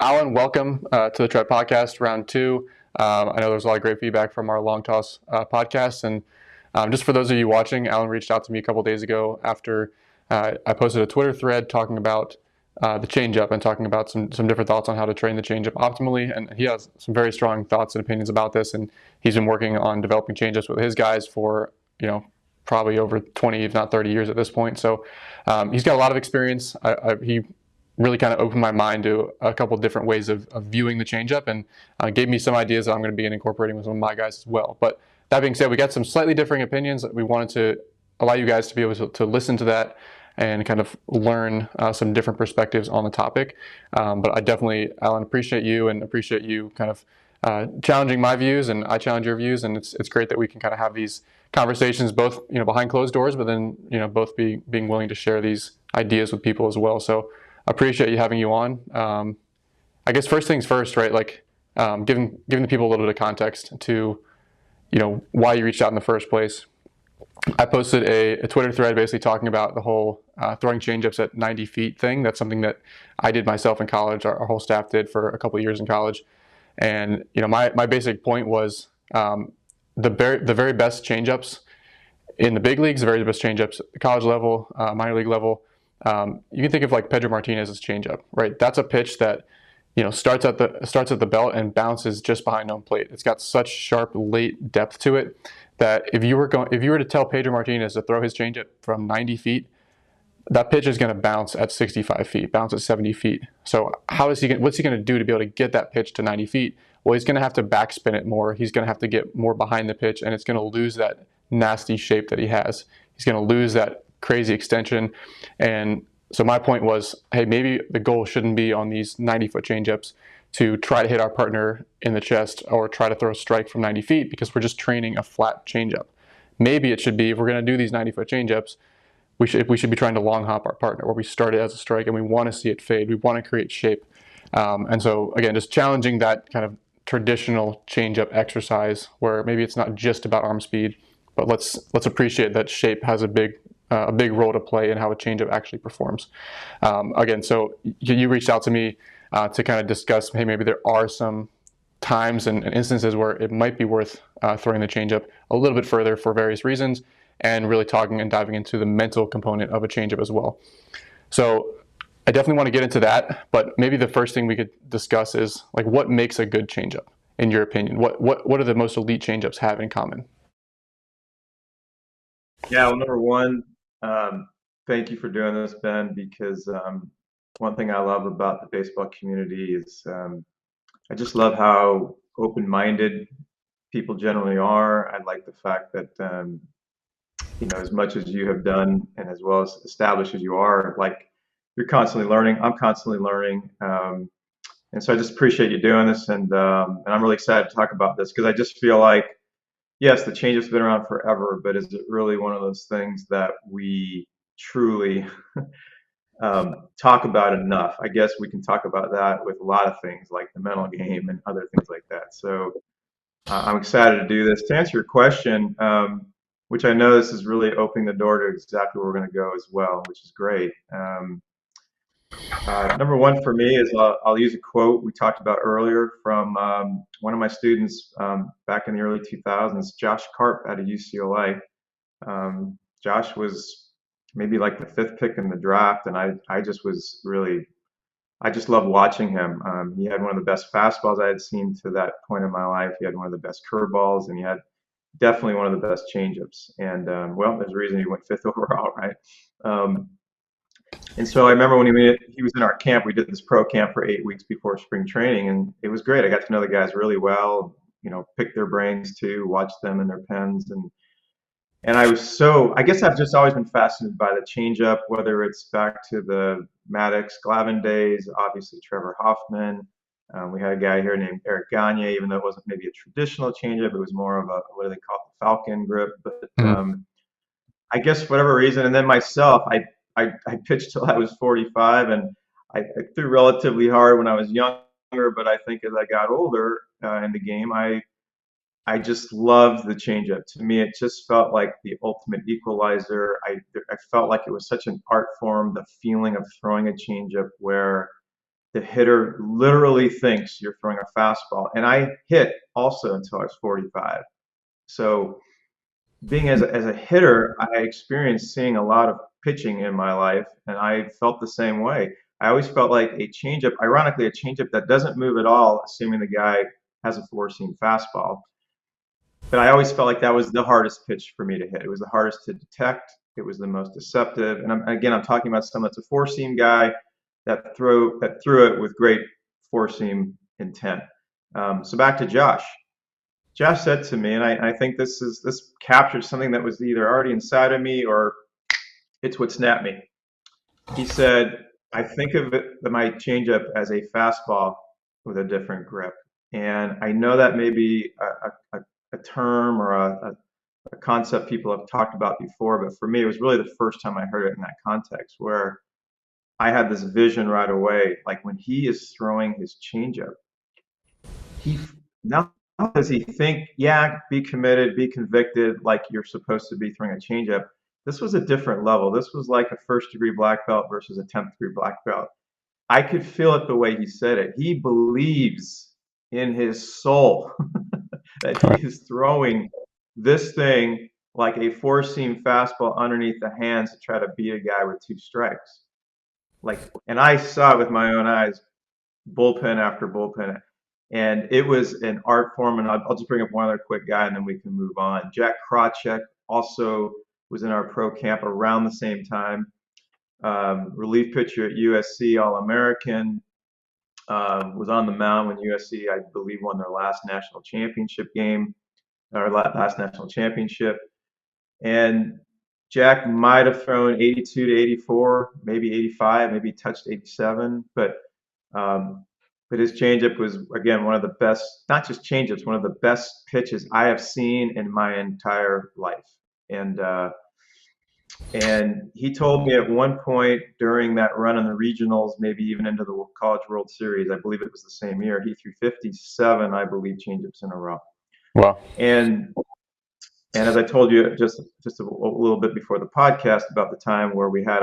Alan, welcome to the Tread Podcast, round two. I know there's a lot of great feedback from our Long Toss podcast. And just for those of you watching, Alan reached out to me a couple days ago after I posted a Twitter thread talking about the changeup and talking about some different thoughts on how to train the changeup optimally. And he has some very strong thoughts and opinions about this. And he's been working on developing changeups with his guys for, probably over 20, if not 30 years at this point. So he's got a lot of experience. He really kind of opened my mind to a couple of different ways of viewing the changeup and gave me some ideas that I'm going to be incorporating with some of my guys as well. But that being said, we got some slightly differing opinions. We wanted to allow you guys to be able to listen to that and kind of learn some different perspectives on the topic. But I definitely, Alan, appreciate you and appreciate you kind of challenging my views, and I challenge your views, and it's great that we can kind of have these conversations both behind closed doors, but then both being willing to share these ideas with people as well. So appreciate you having you on. I guess first things first, right? Like giving the people a little bit of context to why you reached out in the first place. I posted a Twitter thread basically talking about the whole throwing changeups at 90 feet thing. That's something that I did myself in college. Our whole staff did for a couple of years in college. And my basic point was the very best changeups in the big leagues, the very best changeups at the college level, minor league level. You can think of like Pedro Martinez's changeup, right? That's a pitch that starts at the belt and bounces just behind home plate. It's got such sharp late depth to it that if you were to tell Pedro Martinez to throw his changeup from 90 feet, that pitch is going to bounce at 65 feet, bounce at 70 feet. So what's he going to do to be able to get that pitch to 90 feet? Well, he's going to have to backspin it more. He's going to have to get more behind the pitch, and it's going to lose that nasty shape that he has. He's going to lose that crazy extension. And so my point was, hey, maybe the goal shouldn't be on these 90-foot changeups to try to hit our partner in the chest or try to throw a strike from 90 feet because we're just training a flat changeup. Maybe it should be, if we're going to do these 90-foot changeups, we should be trying to long hop our partner where we start it as a strike and we want to see it fade. We want to create shape. And so again, just challenging that kind of traditional changeup exercise where maybe it's not just about arm speed, but let's appreciate that shape has a big role to play in how a changeup actually performs. Again, so you reached out to me to kind of discuss, hey, maybe there are some times and instances where it might be worth throwing the changeup a little bit further for various reasons, and really talking and diving into the mental component of a changeup as well. So I definitely want to get into that, but maybe the first thing we could discuss is like what makes a good changeup in your opinion? What do the most elite changeups have in common? Yeah, well, number one, thank you for doing this, Ben, because one thing I love about the baseball community is I just love how open-minded people generally are. I like the fact that, as much as you have done and as well as established as you are, like you're constantly learning. I'm constantly learning. And so I just appreciate you doing this. And I'm really excited to talk about this because I just feel like, yes, the change has been around forever, but is it really one of those things that we truly talk about enough? I guess we can talk about that with a lot of things like the mental game and other things like that. So I'm excited to do this. To answer your question, which I know this is really opening the door to exactly where we're going to go as well, which is great. Number one for me is I'll use a quote we talked about earlier from one of my students back in the early 2000s, Josh Karp out of UCLA. Josh was maybe like the fifth pick in the draft, and I just loved watching him. He had one of the best fastballs I had seen to that point in my life. He had one of the best curveballs, and he had definitely one of the best changeups. And well, there's a reason he went fifth overall, right? And so I remember when he was in our camp, we did this pro camp for 8 weeks before spring training, and it was great. I got to know the guys really well, pick their brains too, watch them in their pens, and I guess I've just always been fascinated by the changeup, whether it's back to the Maddox Glavine days, obviously Trevor Hoffman. We had a guy here named Eric Gagne, even though it wasn't maybe a traditional changeup, it was more of a, what do they call it, the Falcon grip. But I guess for whatever reason, and then myself, I pitched till I was 45, and I threw relatively hard when I was younger, but I think as I got older in the game, I just loved the changeup. To me, it just felt like the ultimate equalizer. I felt like it was such an art form, the feeling of throwing a changeup where the hitter literally thinks you're throwing a fastball. And I hit also until I was 45. So being as a hitter, I experienced seeing a lot of pitching in my life, and I felt the same way. I always felt like a changeup, ironically, a changeup that doesn't move at all, assuming the guy has a four-seam fastball. But I always felt like that was the hardest pitch for me to hit. It was the hardest to detect. It was the most deceptive. And I'm talking about someone that's a four-seam guy that threw it with great four-seam intent. So back to Josh. Josh said to me, and I think this captures something that was either already inside of me or it's what snapped me. He said, "I think of my changeup as a fastball with a different grip." And I know that may be a term or a concept people have talked about before, but for me, it was really the first time I heard it in that context where I had this vision right away. Like when he is throwing his changeup, he now does he think, yeah, be committed, be convicted, like you're supposed to be throwing a changeup. This was a different level. This was like a first degree black belt versus a 10th degree black belt. I could feel it the way he said it. He believes in his soul that he is throwing this thing like a four seam fastball underneath the hands to try to beat a guy with two strikes. Like, and I saw it with my own eyes, bullpen after bullpen. And it was an art form. And I'll just bring up one other quick guy and then we can move on. Jack Krawczyk also was in our pro camp around the same time. Relief pitcher at USC, All-American, was on the mound when USC, I believe, won their last national championship game, or last national championship. And Jack might have thrown 82 to 84, maybe 85, maybe touched 87, but his changeup was again one of the best, not just changeups, one of the best pitches I have seen in my entire life. And he told me at one point during that run in the regionals, maybe even into the College World Series, I believe it was the same year, he threw 57, I believe, changeups in a row. Wow. And as I told you just a little bit before the podcast about the time where we had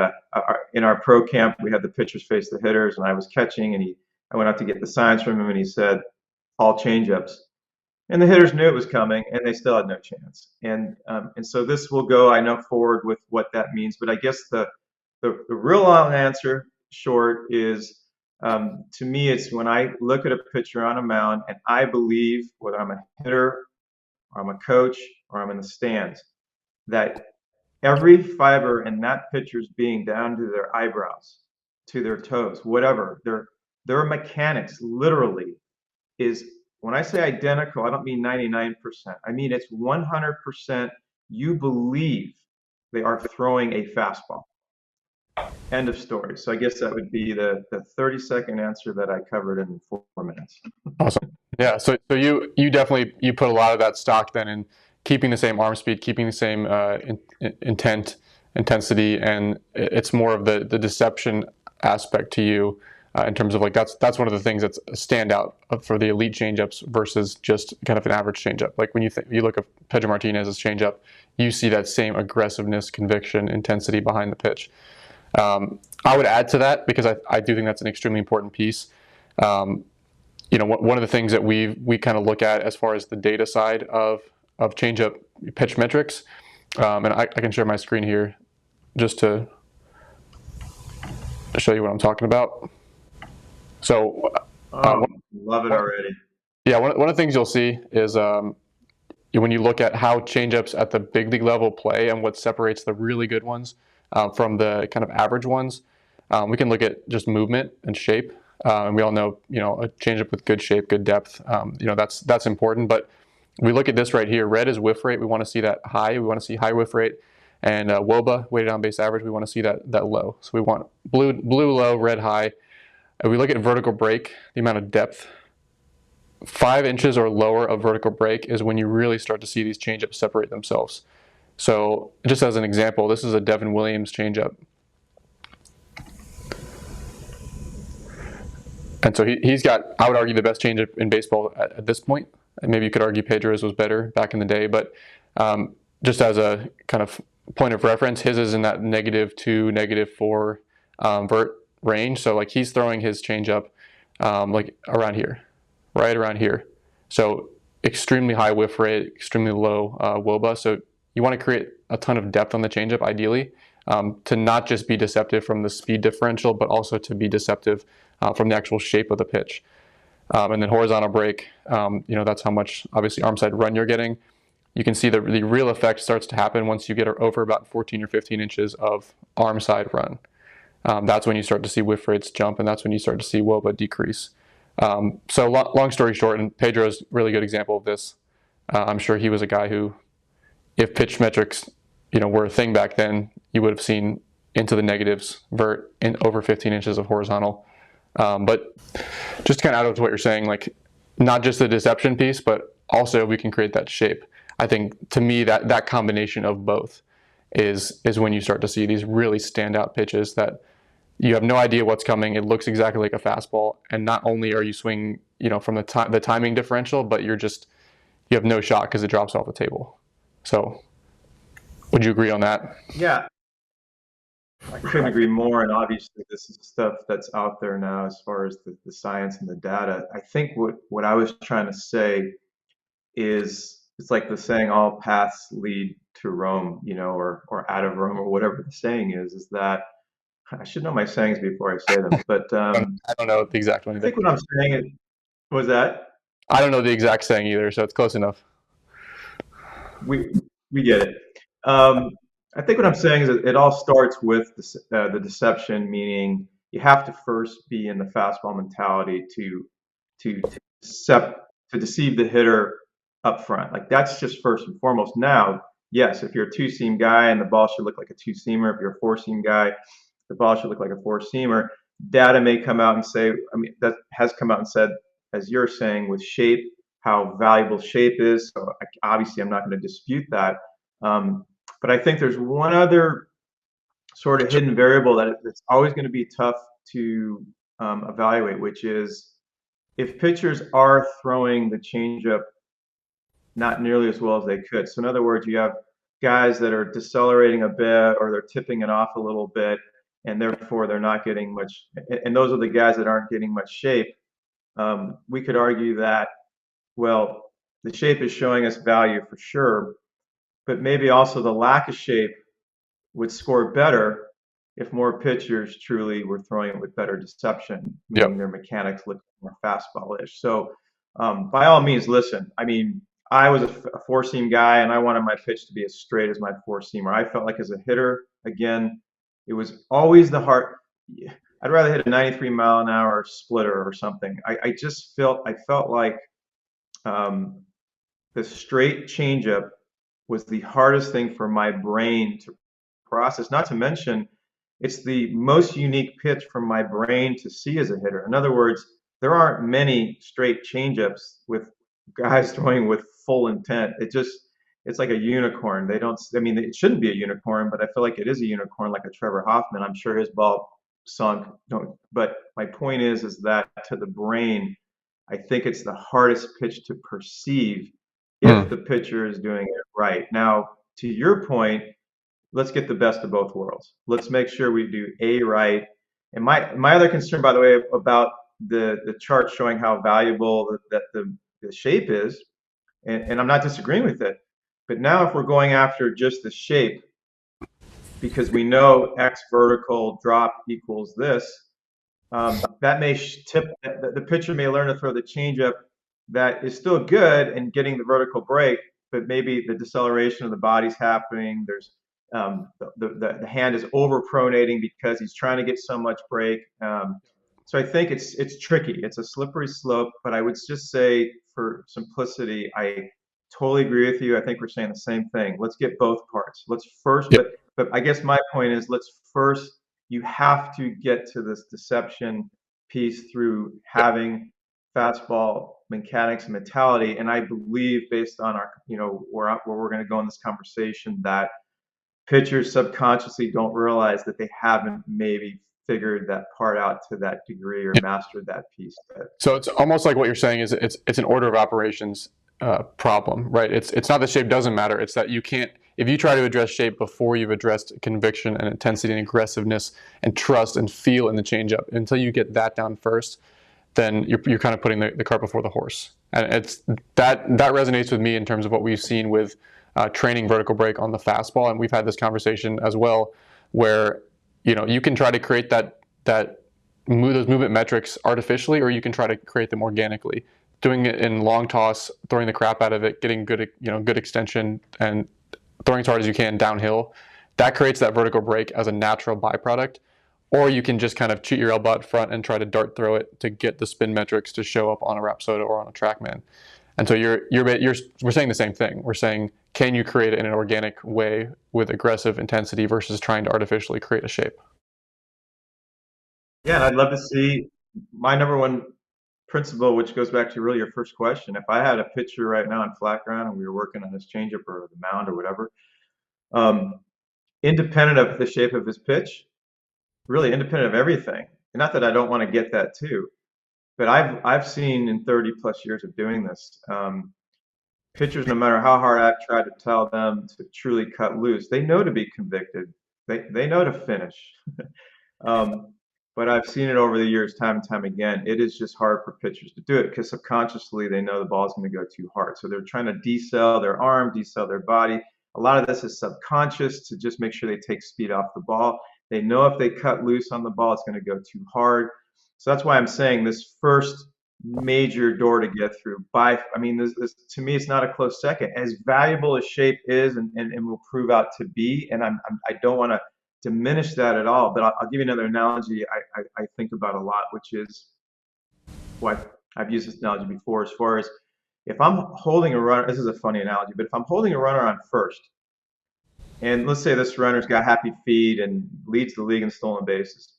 in our pro camp, we had the pitchers face the hitters, and I was catching, and I went out to get the signs from him, and he said, all changeups. And the hitters knew it was coming, and they still had no chance. And so this will go, I know, forward with what that means. But I guess the real long answer, short, is to me, it's when I look at a pitcher on a mound, and I believe, whether I'm a hitter, or I'm a coach, or I'm in the stands, that every fiber in that pitcher's being, down to their eyebrows, to their toes, whatever, their mechanics literally is, when I say identical, I don't mean 99%. I mean it's 100% you believe they are throwing a fastball. End of story. So I guess that would be the 30-second answer that I covered in 4 minutes. Awesome. Yeah. So you definitely you put a lot of that stock then in keeping the same arm speed, keeping the same intensity, and it's more of the deception aspect to you in terms of like that's one of the things that's a standout for the elite changeups versus just kind of an average changeup. Like when you look at Pedro Martinez's changeup, you see that same aggressiveness, conviction, intensity behind the pitch. I would add to that because I do think that's an extremely important piece. One of the things that we kind of look at as far as the data side of changeup pitch metrics, and I can share my screen here just to show you what I'm talking about. So, love it already. Yeah, one of the things you'll see is when you look at how changeups at the big league level play and what separates the really good ones from the kind of average ones, we can look at just movement and shape. And we all know, a changeup with good shape, good depth, that's important. But we look at this right here. Red is whiff rate. We want to see that high. We want to see high whiff rate. And WOBA, weighted on base average, we want to see that low. So we want blue low, red high. And we look at vertical break, the amount of depth. 5 inches or lower of vertical break is when you really start to see these changeups separate themselves. So just as an example, this is a Devin Williams changeup. And so he's got, I would argue, the best changeup in baseball at this point. And maybe you could argue Pedro's was better back in the day, but just as a kind of point of reference, his is in that -2, -4 vert range. So like he's throwing his changeup like around here, right around here. So extremely high whiff rate, extremely low WOBA. So you want to create a ton of depth on the changeup, ideally, to not just be deceptive from the speed differential, but also to be deceptive from the actual shape of the pitch. And then horizontal break, that's how much, obviously, arm side run you're getting. You can see the real effect starts to happen once you get over about 14 or 15 inches of arm side run. That's when you start to see whiff rates jump, and that's when you start to see WOBA decrease. So long story short, and Pedro's a really good example of this. I'm sure he was a guy who, if pitch metrics, were a thing back then, you would have seen into the negatives vert in over 15 inches of horizontal. But just to kind of add to what you're saying, like not just the deception piece, but also we can create that shape. I think to me that combination of both is when you start to see these really standout pitches that you have no idea what's coming. It looks exactly like a fastball, and not only are you swinging, from the timing differential, but you have no shot because it drops off the table. So, would you agree on that? Yeah, I couldn't agree more. And obviously, this is stuff that's out there now as far as the science and the data. I think what I was trying to say is it's like the saying, all paths lead to Rome, or out of Rome, or whatever the saying is that I should know my sayings before I say them. But I don't know the exact one I either. think what I'm saying is, was that I don't know the exact saying either, so it's close enough. we we get it. Um, I think what I'm saying is that it all starts with the deception, meaning you have to first be in the fastball mentality to decept, to deceive the hitter up front. Like that's just first and foremost. Now, yes, if you're a two seam guy and the ball should look like a two seamer, if you're a four seam guy, the ball should look like a four seamer. Data may come out and say, I mean, that has come out and said, as you're saying, with shape, how valuable shape is. So obviously, I'm not going to dispute that. But I think there's one other sort of hidden variable that it's always going to be tough to evaluate, which is if pitchers are throwing the changeup not nearly as well as they could. So in other words, you have guys that are decelerating a bit or they're tipping it off a little bit, and therefore they're not getting much. And those are the guys that aren't getting much shape. We could argue that, well, the shape is showing us value for sure, but maybe also the lack of shape would score better if more pitchers truly were throwing it with better deception, meaning Yep. their mechanics look more fastball-ish. So by all means, listen. I mean, I was a four-seam guy, and I wanted my pitch to be as straight as my four-seamer. I felt like as a hitter, again, it was always the hard. I'd rather hit a 93 mile an hour splitter or something. I felt like um, the straight changeup was the hardest thing for my brain to process. Not to mention, it's the most unique pitch for my brain to see as a hitter. In other words, there aren't many straight changeups with guys throwing with full intent. It's like a unicorn. They don't. I mean, it shouldn't be a unicorn, but I feel like it is a unicorn, like a Trevor Hoffman. I'm sure his ball sunk. Don't. But my point is that to the brain, I think it's the hardest pitch to perceive if Mm. the pitcher is doing it right. Now, to your point, let's get the best of both worlds. Let's make sure we do A right. And my other concern, by the way, about the chart showing how valuable that the shape is, and I'm not disagreeing with it, but now if we're going after just the shape, because we know X vertical drop equals this, that may tip the pitcher may learn to throw the changeup that is still good and getting the vertical break, but maybe the deceleration of the body's happening. There's the hand is over pronating because he's trying to get so much break. So I think it's tricky. It's a slippery slope, but I would just say for simplicity, I totally agree with you. I think we're saying the same thing. Let's get both parts. Let's first, Yep. but I guess my point is let's first you have to get to this deception piece through Yep. having fastball mechanics and mentality. And I believe based on our, where we're going to go in this conversation that pitchers subconsciously don't realize that they haven't maybe figured that part out to that degree or mastered that piece. So it's almost like what you're saying is it's an order of operations problem, right? It's not that shape doesn't matter. It's that you can't, if you try to address shape before you've addressed conviction and intensity and aggressiveness and trust and feel in the changeup, until you get that down first, then you're kind of putting the cart before the horse. And it's that resonates with me in terms of what we've seen with training vertical break on the fastball. And we've had this conversation as well, where you can try to create those movement metrics artificially, or you can try to create them organically. Doing it in long toss, throwing the crap out of it, getting good extension, and throwing as hard as you can downhill, that creates that vertical break as a natural byproduct. Or you can just kind of cheat your elbow out front and try to dart throw it to get the spin metrics to show up on a Rapsodo or on a TrackMan. And so we're saying the same thing. We're saying, can you create it in an organic way with aggressive intensity versus trying to artificially create a shape? Yeah, and I'd love to see my number one principle, which goes back to really your first question. If I had a pitcher right now in flat ground and we were working on his changeup or the mound or whatever, um, independent of the shape of his pitch, really independent of everything. And not that I don't want to get that too, but I've seen in 30 plus years of doing this, pitchers, no matter how hard I've tried to tell them to truly cut loose, they know to be convicted. They know to finish. Um, but I've seen it over the years, time and time again. It is just hard for pitchers to do it because subconsciously they know the ball is going to go too hard. So they're trying to decel their arm, decel their body. A lot of this is subconscious to just make sure they take speed off the ball. They know if they cut loose on the ball, it's going to go too hard. So that's why I'm saying this first major door to get through. This to me, it's not a close second. As valuable as shape is and will prove out to be, and I don't want to diminish that at all. But I'll give you another analogy I think about a lot, which is what I've used this analogy before. As far as if I'm holding a runner, this is a funny analogy, but if I'm holding a runner on first, and let's say this runner's got happy feet and leads the league in stolen bases,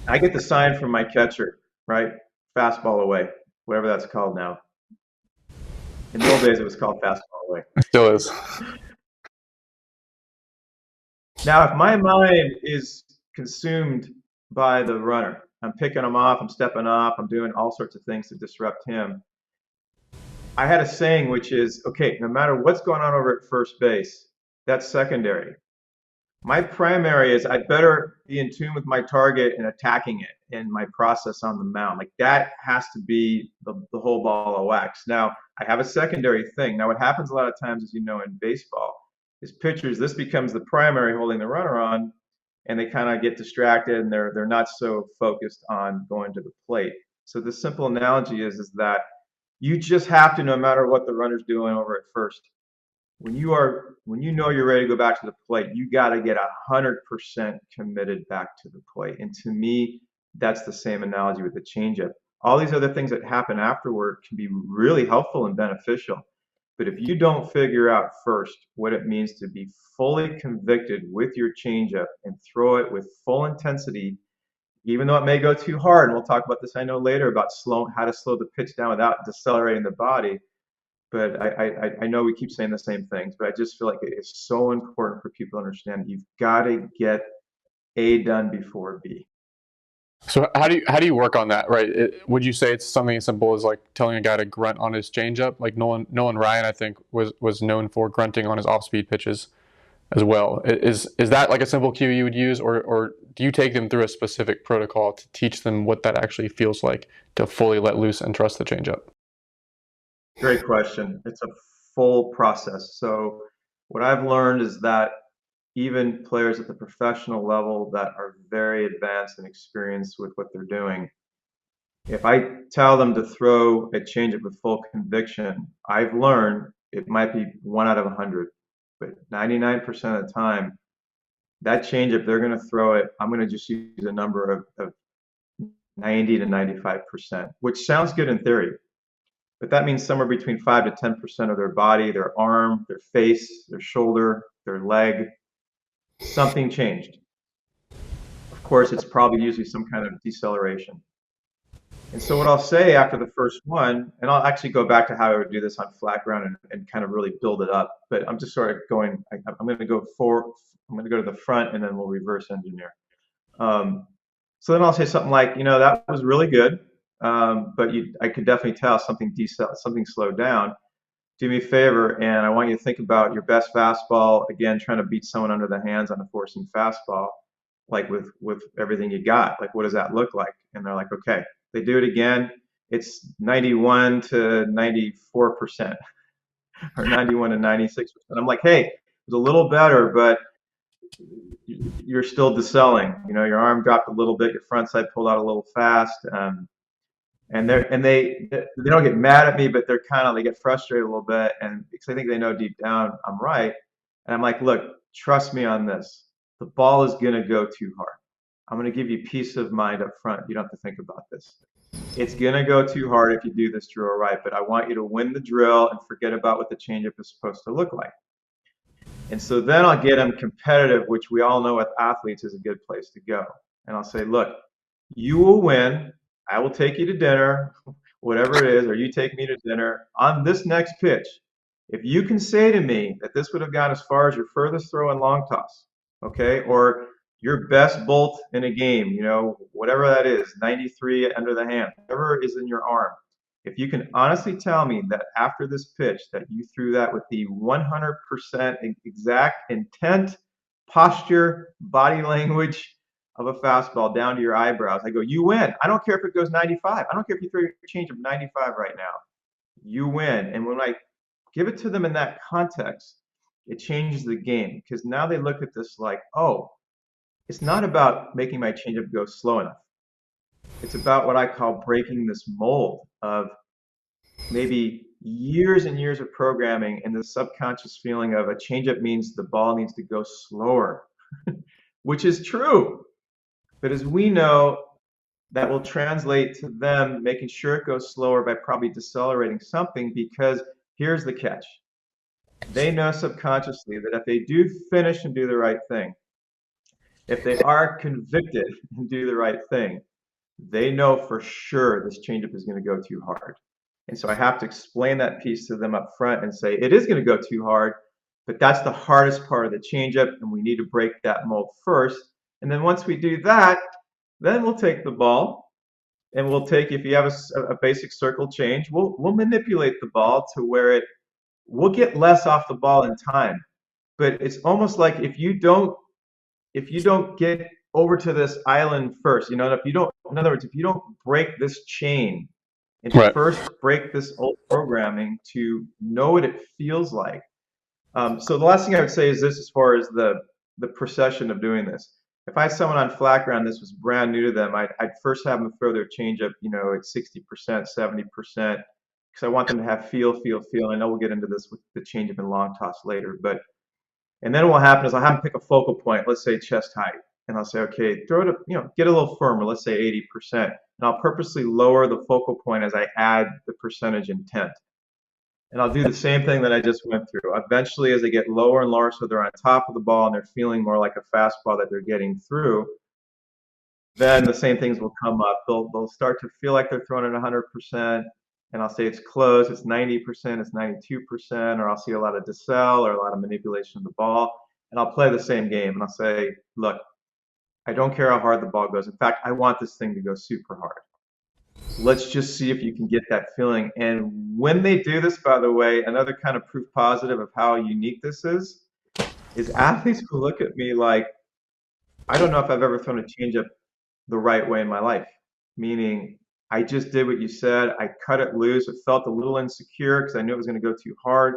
I get the sign from my catcher, right? Fastball away, whatever that's called now. In the old days, it was called fastball away. It still is. Now, if my mind is consumed by the runner, I'm picking him off, I'm stepping off, I'm doing all sorts of things to disrupt him. I had a saying which is, okay, no matter what's going on over at first base, that's secondary. My primary is I better be in tune with my target and attacking it and my process on the mound. Like that has to be the whole ball of wax. Now, I have a secondary thing. Now, what happens a lot of times, as you know, in baseball, is pitchers, this becomes the primary holding the runner on, and they kind of get distracted and they're not so focused on going to the plate. So the simple analogy is that you just have to, no matter what the runner's doing over at first, when you know you're ready to go back to the plate, you got to get 100% committed back to the plate. And to me, that's the same analogy with the changeup. All these other things that happen afterward can be really helpful and beneficial. But if you don't figure out first what it means to be fully convicted with your changeup and throw it with full intensity, even though it may go too hard, and we'll talk about this, I know, later about how to slow the pitch down without decelerating the body. But I know we keep saying the same things, but I just feel like it is so important for people to understand that you've got to get A done before B. So how do you work on that, right? Would you say it's something as simple as like telling a guy to grunt on his changeup? Like Nolan Ryan, I think, was known for grunting on his off-speed pitches as well. Is that like a simple cue you would use, or do you take them through a specific protocol to teach them what that actually feels like to fully let loose and trust the changeup? Great question. It's a full process. So what I've learned is that even players at the professional level that are very advanced and experienced with what they're doing, if I tell them to throw a changeup with full conviction, I've learned it might be 1 out of 100, but 99% of the time, that changeup, they're going to throw it. I'm going to just use a number of 90 to 95%, which sounds good in theory. But that means somewhere between 5 to 10% of their body, their arm, their face, their shoulder, their leg, something changed. Of course, it's probably usually some kind of deceleration. And so what I'll say after the first one, and I'll actually go back to how I would do this on flat ground and kind of really build it up, but I'm just sort of going, I'm going to go to the front and then we'll reverse engineer. So then I'll say something like, that was really good. But I could definitely tell something slowed down. Do me a favor, and I want you to think about your best fastball, again, trying to beat someone under the hands on a forcing fastball. like with everything you got. Like, what does that look like? And they're like, okay. They do it again. It's 91 to 94% or 91 to 96%. I'm like, hey, it's a little better, but you're still decelling. You know, your arm dropped a little bit, your front side pulled out a little fast. And they don't get mad at me, but they get frustrated a little bit, and because I think they know deep down I'm right. And I'm like, look, trust me on this. The ball is gonna go too hard. I'm gonna give you peace of mind up front. You don't have to think about this. It's gonna go too hard if you do this drill right, but I want you to win the drill and forget about what the changeup is supposed to look like. And so then I'll get them competitive, which we all know with athletes is a good place to go. And I'll say, look, you will win. I will take you to dinner, whatever it is, or you take me to dinner on this next pitch. If you can say to me that this would have gone as far as your furthest throw and long toss, okay, or your best bolt in a game, you know, whatever that is, 93 under the hand, whatever is in your arm, if you can honestly tell me that after this pitch that you threw that with the 100% exact intent, posture, body language of a fastball down to your eyebrows, I go, you win. I don't care if it goes 95. I don't care if you throw your change of 95 right now. You win. And when I give it to them in that context, it changes the game because now they look at this like, oh, it's not about making my changeup go slow enough. It's about what I call breaking this mold of maybe years and years of programming and the subconscious feeling of a changeup means the ball needs to go slower, which is true. But as we know, that will translate to them making sure it goes slower by probably decelerating something because here's the catch. They know subconsciously that if they do finish and do the right thing, if they are convicted and do the right thing, they know for sure this changeup is going to go too hard. And so I have to explain that piece to them up front and say it is going to go too hard, but that's the hardest part of the changeup, and we need to break that mold first. And then once we do that, then we'll take the ball and we'll take, if you have a basic circle change, we'll manipulate the ball to where we'll get less off the ball in time. But it's almost like if you don't get over to this island first, you know, if you don't, in other words, if you don't break this chain and Right. first break this old programming to know what it feels like. So the last thing I would say is this, as far as the procession of doing this. If I had someone on flat ground, this was brand new to them, I'd first have them throw their changeup, you know, at 60%, 70%, because I want them to have feel, feel, feel. I know we'll get into this with the changeup and long toss later, but and then what will happen is I'll have them pick a focal point, let's say chest height, and I'll say, okay, throw it up, you know, get a little firmer, let's say 80%, and I'll purposely lower the focal point as I add the percentage intent. And I'll do the same thing that I just went through. Eventually, as they get lower and lower, so they're on top of the ball and they're feeling more like a fastball that they're getting through, then the same things will come up. They'll start to feel like they're throwing it 100%, and I'll say it's close, it's 90%, it's 92%, or I'll see a lot of decel or a lot of manipulation of the ball, and I'll play the same game, and I'll say, look, I don't care how hard the ball goes. In fact, I want this thing to go super hard. Let's just see if you can get that feeling. And when they do this, by the way, another kind of proof positive of how unique this is athletes will look at me like, I don't know if I've ever thrown a changeup the right way in my life. Meaning, I just did what you said. I cut it loose. It felt a little insecure because I knew it was going to go too hard,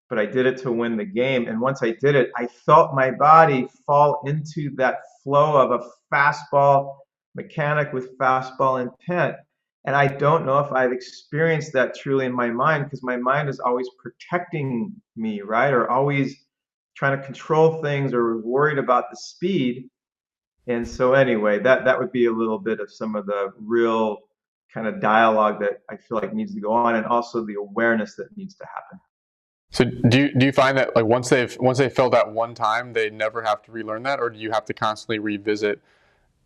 but I did it to win the game. And once I did it, I felt my body fall into that flow of a fastball mechanic with fastball intent. And I don't know if I've experienced that truly in my mind because my mind is always protecting me, right? Or always trying to control things or worried about the speed. And so anyway, that would be a little bit of some of the real kind of dialogue that I feel like needs to go on, and also the awareness that needs to happen. So do you find that like once they felt that one time, they never have to relearn that, or do you have to constantly revisit,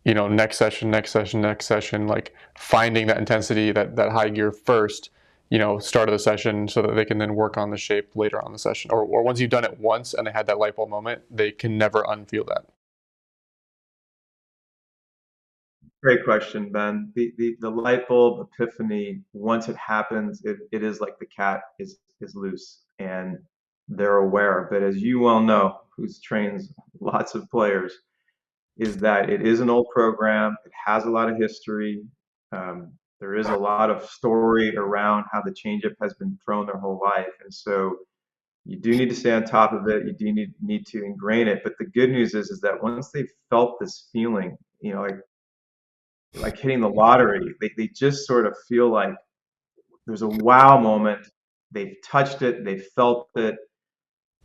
you know, next session, next session, next session, like finding that intensity, that high gear first, you know, start of the session, so that they can then work on the shape later on the session, or once you've done it once and they had that light bulb moment, they can never unfeel that. Great question, Ben. The light bulb epiphany, once it happens, it is like the cat is loose and they're aware. But as you well know, who's trains lots of players, is that it is an old program. It has a lot of history. There is a lot of story around how the changeup has been thrown their whole life, and so you do need to stay on top of it. You do need to ingrain it. But the good news is that once they've felt this feeling, like hitting the lottery, they just sort of feel like there's a wow moment. They've touched it, they've felt it.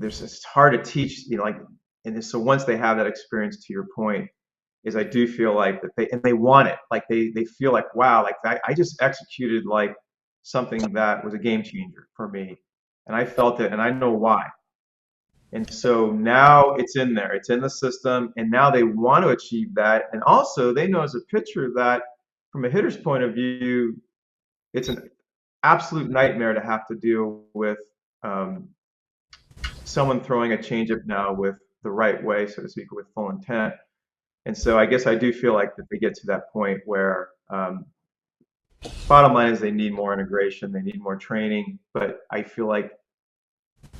It's hard to teach, and so once they have that experience, to your point, is I do feel like that they want it. Like they feel like, wow, like I just executed like something that was a game changer for me. And I felt it and I know why. And so now it's in there, it's in the system, and now they want to achieve that. And also they know as a pitcher that from a hitter's point of view, it's an absolute nightmare to have to deal with um, someone throwing a changeup now with the right way, so to speak, with full intent. And so I guess I do feel like that they get to that point where bottom line is they need more integration, they need more training, but I feel like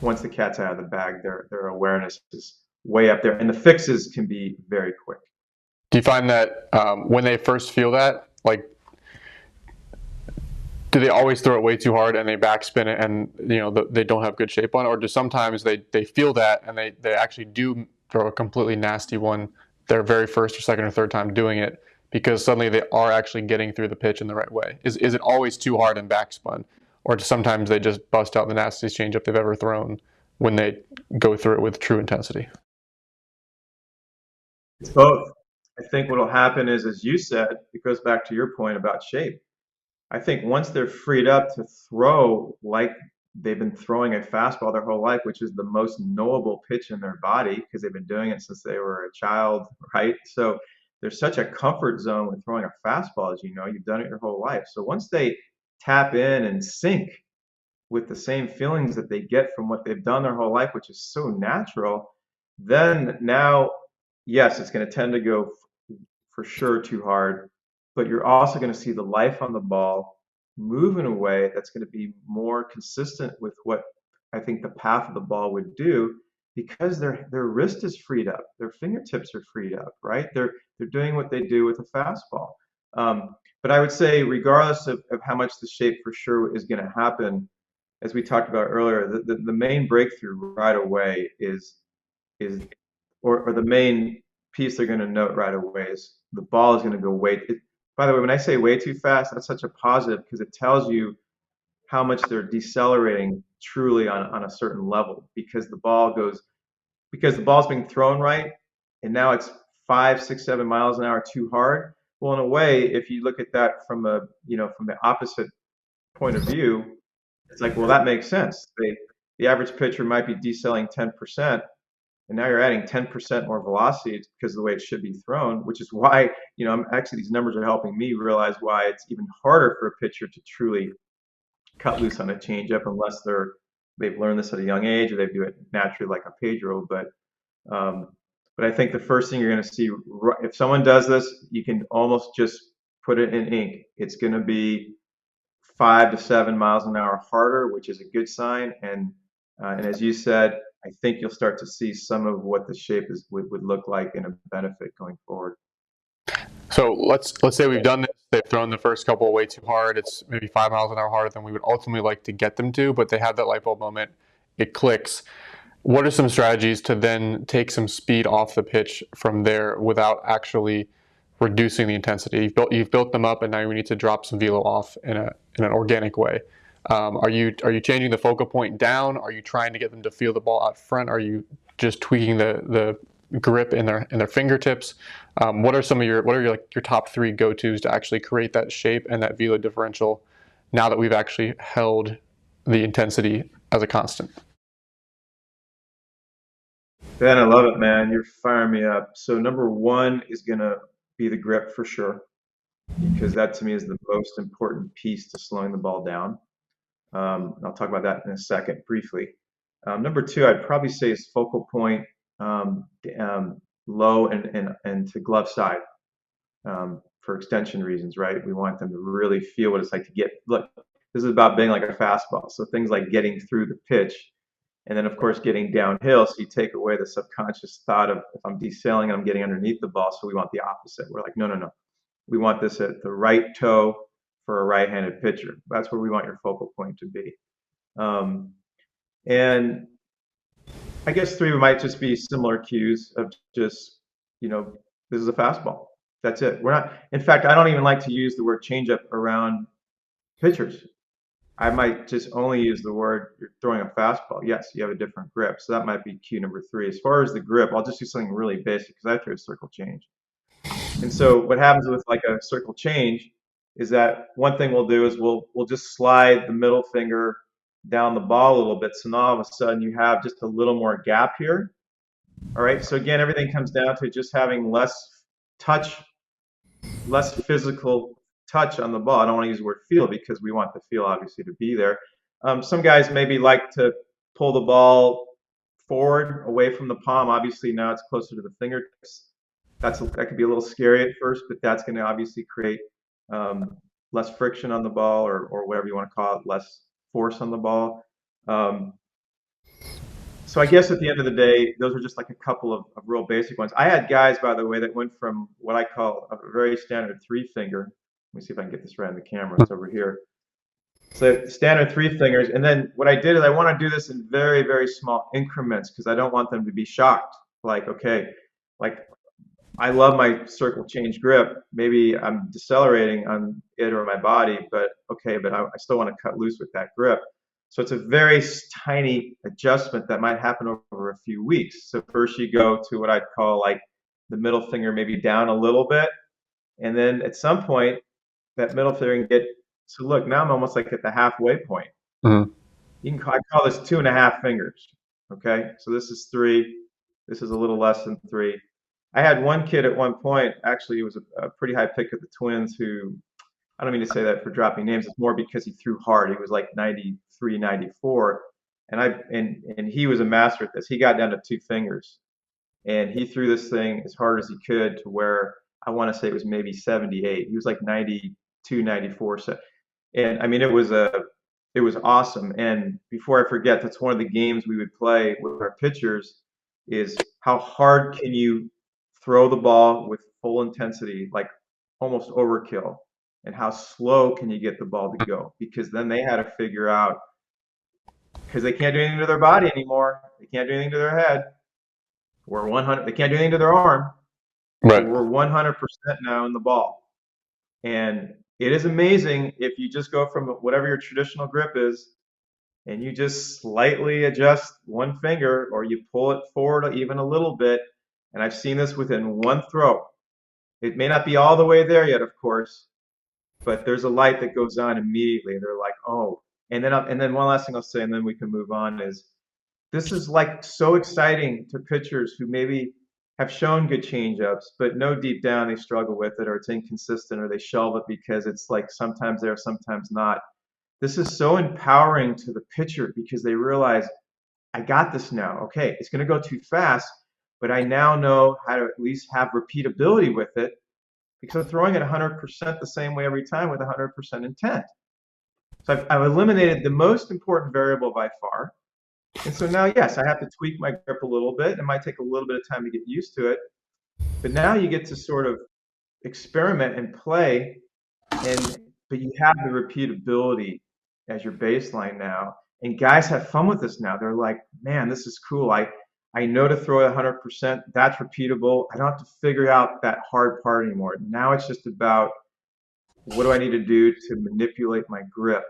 once the cat's out of the bag, their awareness is way up there, and the fixes can be very quick. Do you find that when they first feel that, like, do they always throw it way too hard and they backspin it and they don't have good shape on it, or do sometimes they feel that and they actually do throw a completely nasty one their very first or second or third time doing it because suddenly they are actually getting through the pitch in the right way? Is it always too hard and backspun, or sometimes they just bust out the nastiest changeup they've ever thrown when they go through it with true intensity? It's both. I think what will happen is, as you said, it goes back to your point about shape. I think once they're freed up to throw like they've been throwing a fastball their whole life, which is the most knowable pitch in their body because they've been doing it since they were a child, right? So there's such a comfort zone with throwing a fastball, as you know, you've done it your whole life. So once they tap in and sync with the same feelings that they get from what they've done their whole life, which is so natural, then now, yes, it's going to tend to go for sure too hard, but you're also going to see the life on the ball move in a way that's going to be more consistent with what I think the path of the ball would do because their wrist is freed up, their fingertips are freed up, right? They're doing what they do with a fastball. But I would say, regardless of how much the shape for sure is going to happen, as we talked about earlier, the main breakthrough right away is or the main piece they're going to note right away is the ball is going to go by the way, when I say way too fast, that's such a positive because it tells you how much they're decelerating truly on a certain level because the ball's being thrown right and now it's 5, 6, 7 miles an hour too hard. Well, in a way, if you look at that from from the opposite point of view, it's like, well, that makes sense. The average pitcher might be decelerating 10%, and now you're adding 10% more velocity because of the way it should be thrown, which is why, actually these numbers are helping me realize why it's even harder for a pitcher to truly cut loose on a changeup unless they've learned this at a young age or they do it naturally like a Pedro. Um, but I think the first thing you're going to see, if someone does this, you can almost just put it in ink. It's going to be 5 to 7 miles an hour harder, which is a good sign. And as you said, I think you'll start to see some of what the shape would look like in a benefit going forward. So let's say we've done this. They've thrown the first couple way too hard. It's maybe 5 miles an hour harder than we would ultimately like to get them to, but they have that light bulb moment. It clicks. What are some strategies to then take some speed off the pitch from there without actually reducing the intensity? You've built them up, and now we need to drop some velo off in an organic way. Are you changing the focal point down? Are you trying to get them to feel the ball out front? Are you just tweaking the grip in their fingertips? What are your top three go-tos to actually create that shape and that velo differential now that we've actually held the intensity as a constant? Ben, I love it, man. You're firing me up. So number one is gonna be the grip for sure, because that to me is the most important piece to slowing the ball down. I'll talk about that in a second briefly. Number two, I'd probably say is focal point low and to glove side for extension reasons, right? We want them to really feel what it's like to look, this is about being like a fastball. So things like getting through the pitch And then, of course, getting downhill, so you take away the subconscious thought of if I'm desailing, I'm getting underneath the ball. So we want the opposite. We're like, no, no, no. We want this at the right toe for a right-handed pitcher. That's where we want your focal point to be. Um, and I guess three might just be similar cues of just, this is a fastball. That's it. We're not, in fact, I don't even like to use the word changeup around pitchers. I might just only use the word you're throwing a fastball. Yes, you have a different grip. So that might be cue number three. As far as the grip, I'll just do something really basic because I throw a circle change. And so what happens with like a circle change is that one thing we'll do is we'll just slide the middle finger down the ball a little bit. So now all of a sudden you have just a little more gap here. All right. So again, everything comes down to just having less touch, less physical touch on the ball. I don't want to use the word feel because we want the feel obviously to be there. Some guys maybe like to pull the ball forward away from the palm. Obviously now it's closer to the fingertips. That could be a little scary at first, but that's going to obviously create less friction on the ball or whatever you want to call it, less force on the ball. So I guess at the end of the day, those are just like a couple of real basic ones. I had guys, by the way, that went from what I call a very standard three finger. Let me see if I can get this right on the camera. It's over here. So standard three fingers. And then what I did is I want to do this in very, very small increments because I don't want them to be shocked. Like, okay, like I love my circle change grip. Maybe I'm decelerating on it or my body, but okay, but I still want to cut loose with that grip. So it's a very tiny adjustment that might happen over a few weeks. So first you go to what I'd call like the middle finger maybe down a little bit. And then at some point, that middle finger can get, so look, now I'm almost like at the halfway point. Mm-hmm. I call this 2.5 fingers. Okay, so this is three. This is a little less than three. I had one kid at one point, actually, he was a pretty high pick of the Twins who, I don't mean to say that for dropping names, it's more because he threw hard. He was like 93, 94. And he was a master at this. He got down to 2 fingers. And he threw this thing as hard as he could to where I want to say it was maybe 78. He was like 92, 94. So, and I mean, it was awesome. And before I forget, that's one of the games we would play with our pitchers is how hard can you throw the ball with full intensity, like almost overkill, and how slow can you get the ball to go? Because then they had to figure out, because they can't do anything to their body anymore. They can't do anything to their head. We're 100. They can't do anything to their arm. Right. So we're 100% now in the ball. And it is amazing if you just go from whatever your traditional grip is and you just slightly adjust one finger or you pull it forward even a little bit. And I've seen this within one throw. It may not be all the way there yet, of course, but there's a light that goes on immediately. They're like, oh. And then one last thing I'll say, and then we can move on, is this is like so exciting to pitchers who maybe have shown good changeups, but know deep down they struggle with it or it's inconsistent or they shelve it because it's like sometimes there, sometimes not. This is so empowering to the pitcher because they realize, I got this now. Okay, it's going to go too fast, but I now know how to at least have repeatability with it because I'm throwing it 100% the same way every time with 100% intent. So I've eliminated the most important variable by far. And so now, yes, I have to tweak my grip a little bit. It might take a little bit of time to get used to it. But now you get to sort of experiment and play, but you have the repeatability as your baseline now. And guys have fun with this now. They're like, man, this is cool. I know to throw it 100%. That's repeatable. I don't have to figure out that hard part anymore. Now it's just about what do I need to do to manipulate my grip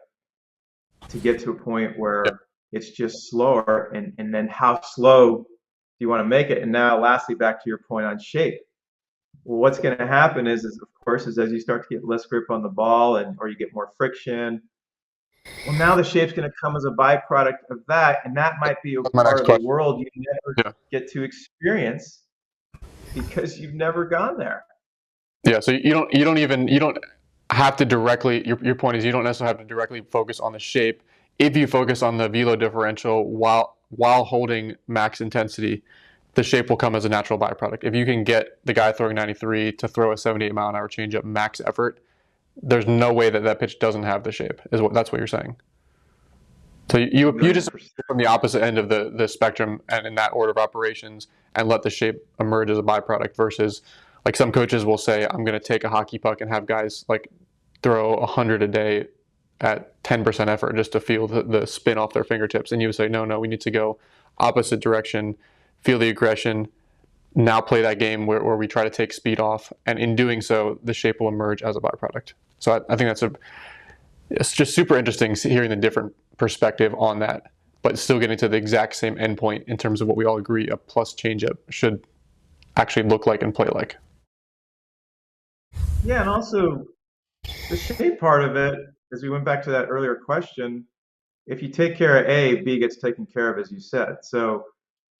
to get to a point where it's just slower, and then how slow do you want to make it? And now lastly, back to your point on shape. Well, what's going to happen is of course, as you start to get less grip on the ball or you get more friction, well, now the shape's going to come as a byproduct of that, and that might be a part of the world you never get to experience because you've never gone there. Yeah, so you don't have to directly, your point is you don't necessarily have to directly focus on the shape. If you focus on the velo differential while holding max intensity, the shape will come as a natural byproduct. If you can get the guy throwing 93 to throw a 78-mile-an-hour changeup max effort, there's no way that pitch doesn't have the shape. That's what you're saying. So you million just percent. from the opposite end of the spectrum and in that order of operations and let the shape emerge as a byproduct versus like some coaches will say, I'm going to take a hockey puck and have guys like throw 100 a day at 10% effort just to feel the spin off their fingertips. And you would say, no, we need to go opposite direction, feel the aggression, now play that game where we try to take speed off. And in doing so, the shape will emerge as a byproduct. So I think it's just super interesting hearing the different perspective on that, but still getting to the exact same endpoint in terms of what we all agree a plus changeup should actually look like and play like. Yeah, and also the shape part of it, as we went back to that earlier question, if you take care of A, B gets taken care of, as you said. So,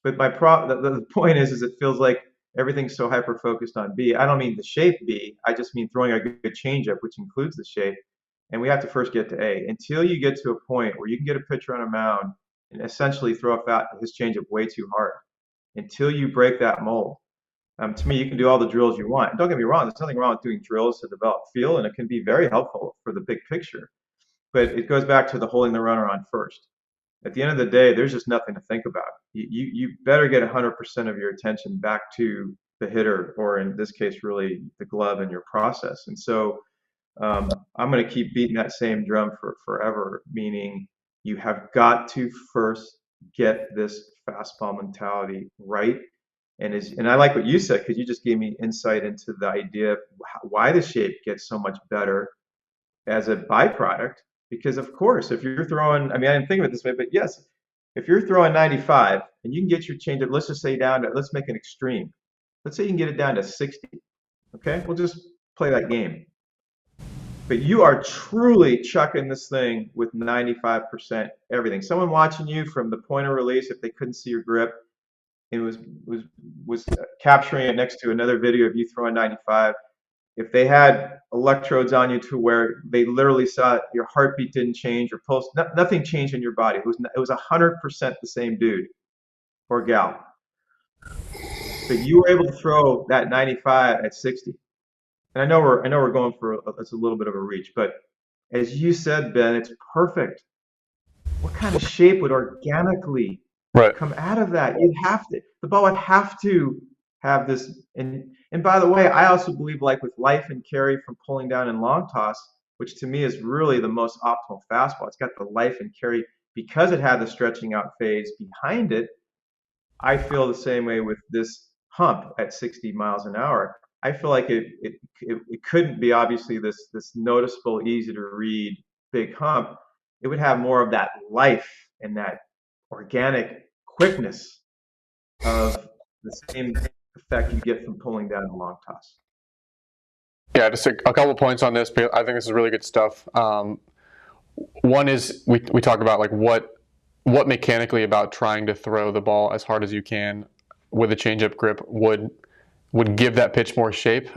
but the point is it feels like everything's so hyper focused on B. I don't mean the shape B. I just mean throwing a good changeup, which includes the shape. And we have to first get to A. Until you get to a point where you can get a pitcher on a mound and essentially throw his changeup way too hard. Until you break that mold. To me, you can do all the drills you want. Don't get me wrong, there's nothing wrong with doing drills to develop feel, and it can be very helpful for the big picture. But it goes back to the holding the runner on first. At the end of the day, there's just nothing to think about. You better get 100% of your attention back to the hitter, or in this case, really the glove in your process. And so I'm going to keep beating that same drum for forever, meaning you have got to first get this fastball mentality right. And I like what you said because you just gave me insight into the idea of why the shape gets so much better as a byproduct. Because of course, if you're throwing, I mean, I didn't think of it this way, but yes, if you're throwing 95 and you can get your changeup, let's just say down to, let's make an extreme. Let's say you can get it down to 60. Okay, we'll just play that game. But you are truly chucking this thing with 95% everything. Someone watching you from the point of release, if they couldn't see your grip, it was capturing it next to another video of you throwing 95. If they had electrodes on you to where they literally saw your heartbeat didn't change, your pulse, nothing changed in your body. It was 100% the same dude or gal. But you were able to throw that 95 at 60. And I know we're going for it's a little bit of a reach, but as you said, Ben, it's perfect. What kind of shape would organically Right. come out of that? You'd have to, the ball would have to have this. And by the way, I also believe like with life and carry from pulling down and long toss, which to me is really the most optimal fastball. It's got the life and carry because it had the stretching out phase behind it. I feel the same way with this hump at 60 miles an hour. I feel like it couldn't be obviously this noticeable, easy to read big hump. It would have more of that life and that organic quickness of the same effect you get from pulling down a long toss. Yeah, just a couple of points on this. I think this is really good stuff. One is we talk about like what mechanically about trying to throw the ball as hard as you can with a changeup grip would give that pitch more shape.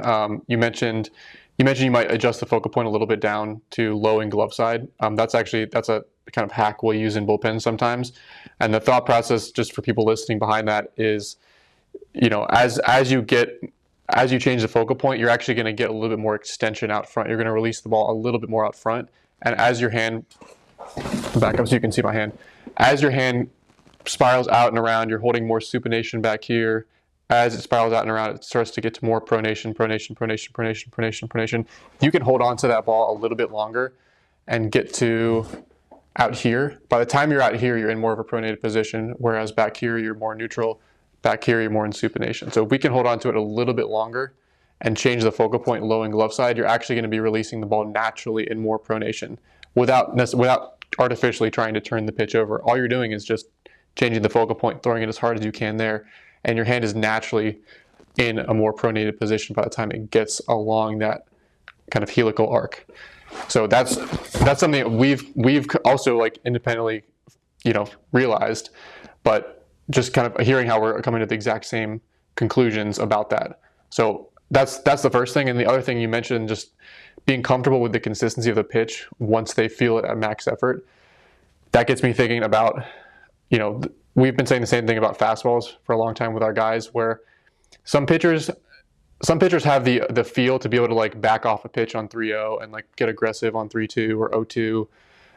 You mentioned you might adjust the focal point a little bit down to low and glove side. That's a kind of hack we'll use in bullpens sometimes. And the thought process, just for people listening behind that, is as you change the focal point, you're actually going to get a little bit more extension out front. You're going to release the ball a little bit more out front, and as your hand back up so you can see my hand, as your hand spirals out and around, you're holding more supination back here. As it spirals out and around, it starts to get to more pronation, pronation, pronation, pronation, pronation, pronation. You can hold on to that ball a little bit longer and get to out here. By the time you're out here, you're in more of a pronated position, whereas back here, you're more neutral. Back here, you're more in supination. So if we can hold on to it a little bit longer and change the focal point low and glove side, you're actually going to be releasing the ball naturally in more pronation without artificially trying to turn the pitch over. All you're doing is just changing the focal point, throwing it as hard as you can there, and your hand is naturally in a more pronated position by the time it gets along that kind of helical arc. So that's something that we've also like independently, realized, but just kind of hearing how we're coming to the exact same conclusions about that. So that's the first thing. And the other thing you mentioned, just being comfortable with the consistency of the pitch once they feel it at max effort. That gets me thinking about, we've been saying the same thing about fastballs for a long time with our guys, where some pitchers have the feel to be able to like back off a pitch on 3-0 and like get aggressive on 3-2 or 0-2,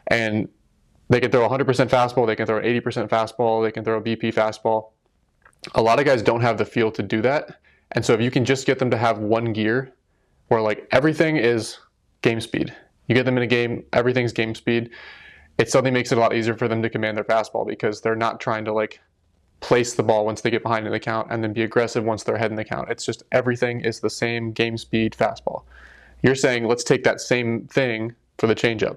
and They can throw 100% fastball, they can throw 80% fastball, they can throw a BP fastball. A lot of guys don't have the feel to do that. And so if you can just get them to have one gear where like everything is game speed, you get them in a game, everything's game speed, it suddenly makes it a lot easier for them to command their fastball because they're not trying to like place the ball once they get behind in the count and then be aggressive once they're ahead in the count. It's just everything is the same game speed fastball. You're saying let's take that same thing for the changeup.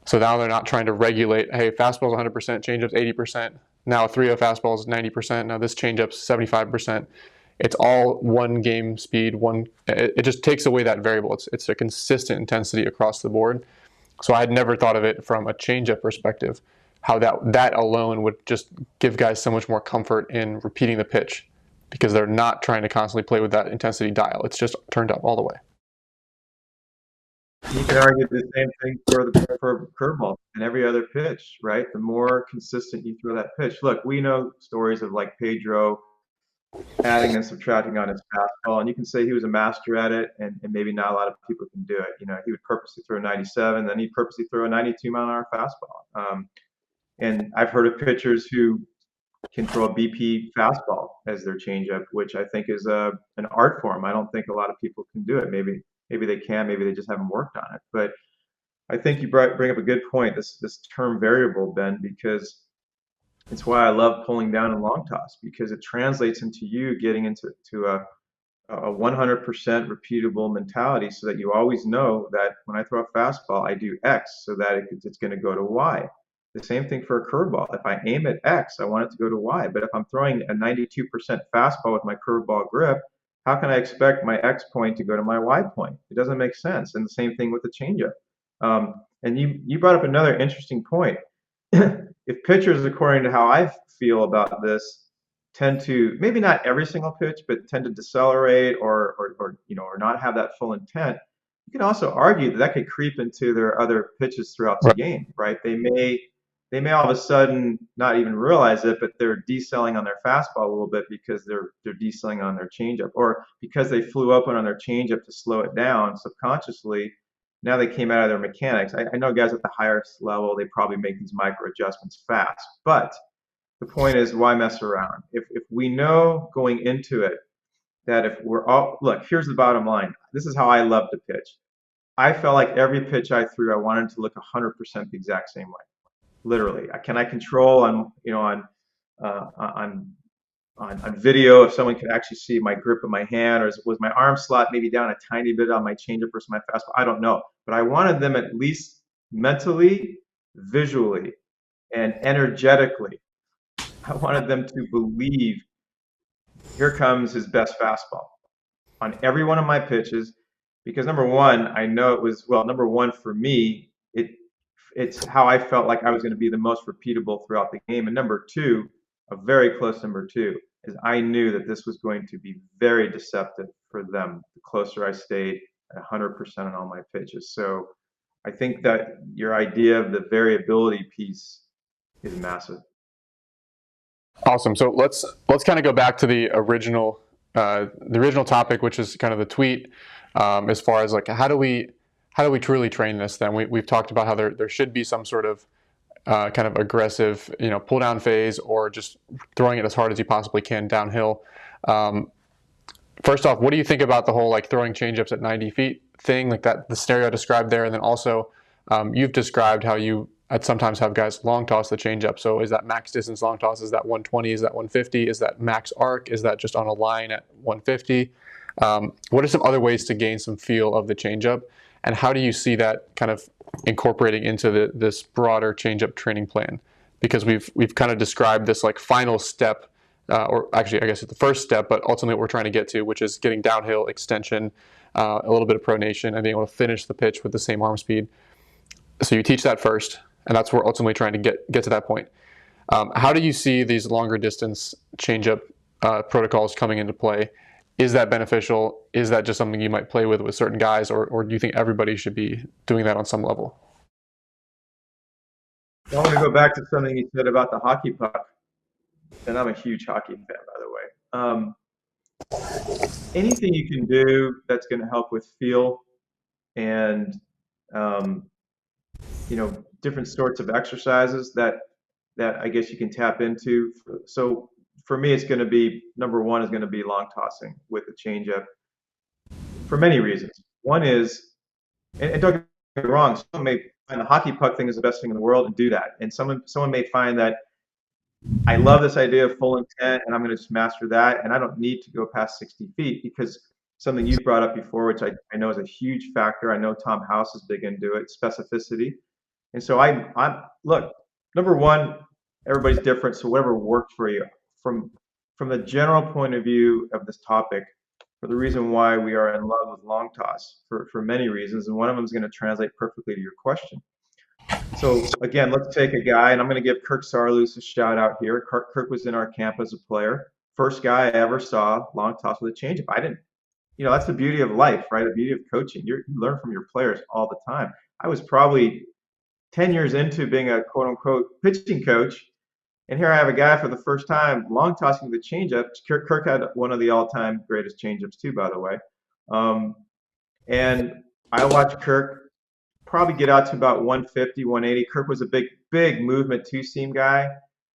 So now they're not trying to regulate, hey, fastball's 100%, changeup's 80%. Now a 3-0 fastball is 90%. Now this changeup's 75%. It's all one game speed. It just takes away that variable. It's a consistent intensity across the board. So I had never thought of it from a changeup perspective, how that alone would just give guys so much more comfort in repeating the pitch because they're not trying to constantly play with that intensity dial. It's just turned up all the way. You can argue the same thing for curveball and every other pitch, right? The more consistent you throw that pitch. Look, we know stories of like Pedro adding and subtracting on his fastball, and you can say he was a master at it, and maybe not a lot of people can do it. You know, he would purposely throw 97, then he'd purposely throw a 92-mile-an-hour fastball. And I've heard of pitchers who can throw a BP fastball as their changeup, which I think is an art form. I don't think a lot of people can do it. Maybe they can, maybe they just haven't worked on it. But I think you bring up a good point, this term variable, Ben, because it's why I love pulling down and long toss, because it translates into you getting into a 100% repeatable mentality so that you always know that when I throw a fastball, I do X so that it's going to go to Y. The same thing for a curveball. If I aim at X, I want it to go to Y. But if I'm throwing a 92% fastball with my curveball grip, how can I expect my X point to go to my Y point? It doesn't make sense. And the same thing with the changeup. And you brought up another interesting point. If pitchers, according to how I feel about this, tend to maybe not every single pitch, but tend to decelerate or not have that full intent, you can also argue that could creep into their other pitches throughout the Right. game, right? They may all of a sudden not even realize it, but they're decelling on their fastball a little bit because they're decelling on their changeup, or because they flew open on their changeup to slow it down subconsciously. Now they came out of their mechanics. I know guys at the highest level, they probably make these micro adjustments fast, but the point is, why mess around? If we know going into it that if we're all, look, here's the bottom line. This is how I love to pitch. I felt like every pitch I threw, I wanted to look 100% the exact same way. Literally, can I control on video if someone could actually see my grip of my hand, or was my arm slot maybe down a tiny bit on my changeup versus my fastball? I don't know, but I wanted them at least mentally, visually, and energetically. I wanted them to believe here comes his best fastball on every one of my pitches, because number one, I know it was, well, number one for me, it's how I felt like I was going to be the most repeatable throughout the game. And number two, a very close number two, is I knew that this was going to be very deceptive for them the closer I stayed at 100% on all my pitches. So I think that your idea of the variability piece is massive. Awesome. So let's kind of go back to the original topic, which is kind of the tweet, as far as like how do we truly train this? Then we've talked about how there should be some sort of kind of aggressive, pull down phase, or just throwing it as hard as you possibly can downhill. First off, what do you think about the whole like throwing changeups at 90 feet thing, like that, the scenario I described there? And then also, you've described how I'd sometimes have guys long toss the changeup. So is that max distance long toss? Is that 120? Is that 150? Is that max arc? Is that just on a line at 150? What are some other ways to gain some feel of the changeup? And how do you see that kind of incorporating into this broader changeup training plan? Because we've kind of described this like final step, or actually I guess it's the first step, but ultimately what we're trying to get to, which is getting downhill extension, a little bit of pronation, and being able to finish the pitch with the same arm speed. So you teach that first, and that's where we're ultimately trying to get to that point. How do you see these longer distance changeup protocols coming into play? Is that beneficial? Is that just something you might play with certain guys, or do you think everybody should be doing that on some level? I want to go back to something you said about the hockey puck, and I'm a huge hockey fan, by the way. Anything you can do that's going to help with feel and different sorts of exercises that I guess you can tap into. So for me, it's going to be number one is going to be long tossing with the changeup for many reasons. One is, and don't get me wrong, someone may find the hockey puck thing is the best thing in the world and do that, and someone may find that I love this idea of full intent and I'm going to just master that, and I don't need to go past 60 feet because something you've brought up before, which I know is a huge factor. I know Tom House is big into it, specificity. And so I look, number one, everybody's different, so whatever works for you. From from the general point of view of this topic, for the reason why we are in love with long toss for many reasons, and one of them is going to translate perfectly to your question. So again, let's take a guy, and I'm going to give Kirk Sarloos a shout out here. Kirk was in our camp as a player. First guy I ever saw long toss with a changeup. I didn't, that's the beauty of life, right? The beauty of coaching. You learn from your players all the time. I was probably 10 years into being a quote unquote pitching coach. And here I have a guy for the first time long tossing the changeup. Kirk had one of the all time greatest changeups, too, by the way. Um, and I watched Kirk probably get out to about 150, 180. Kirk was a big movement two seam guy.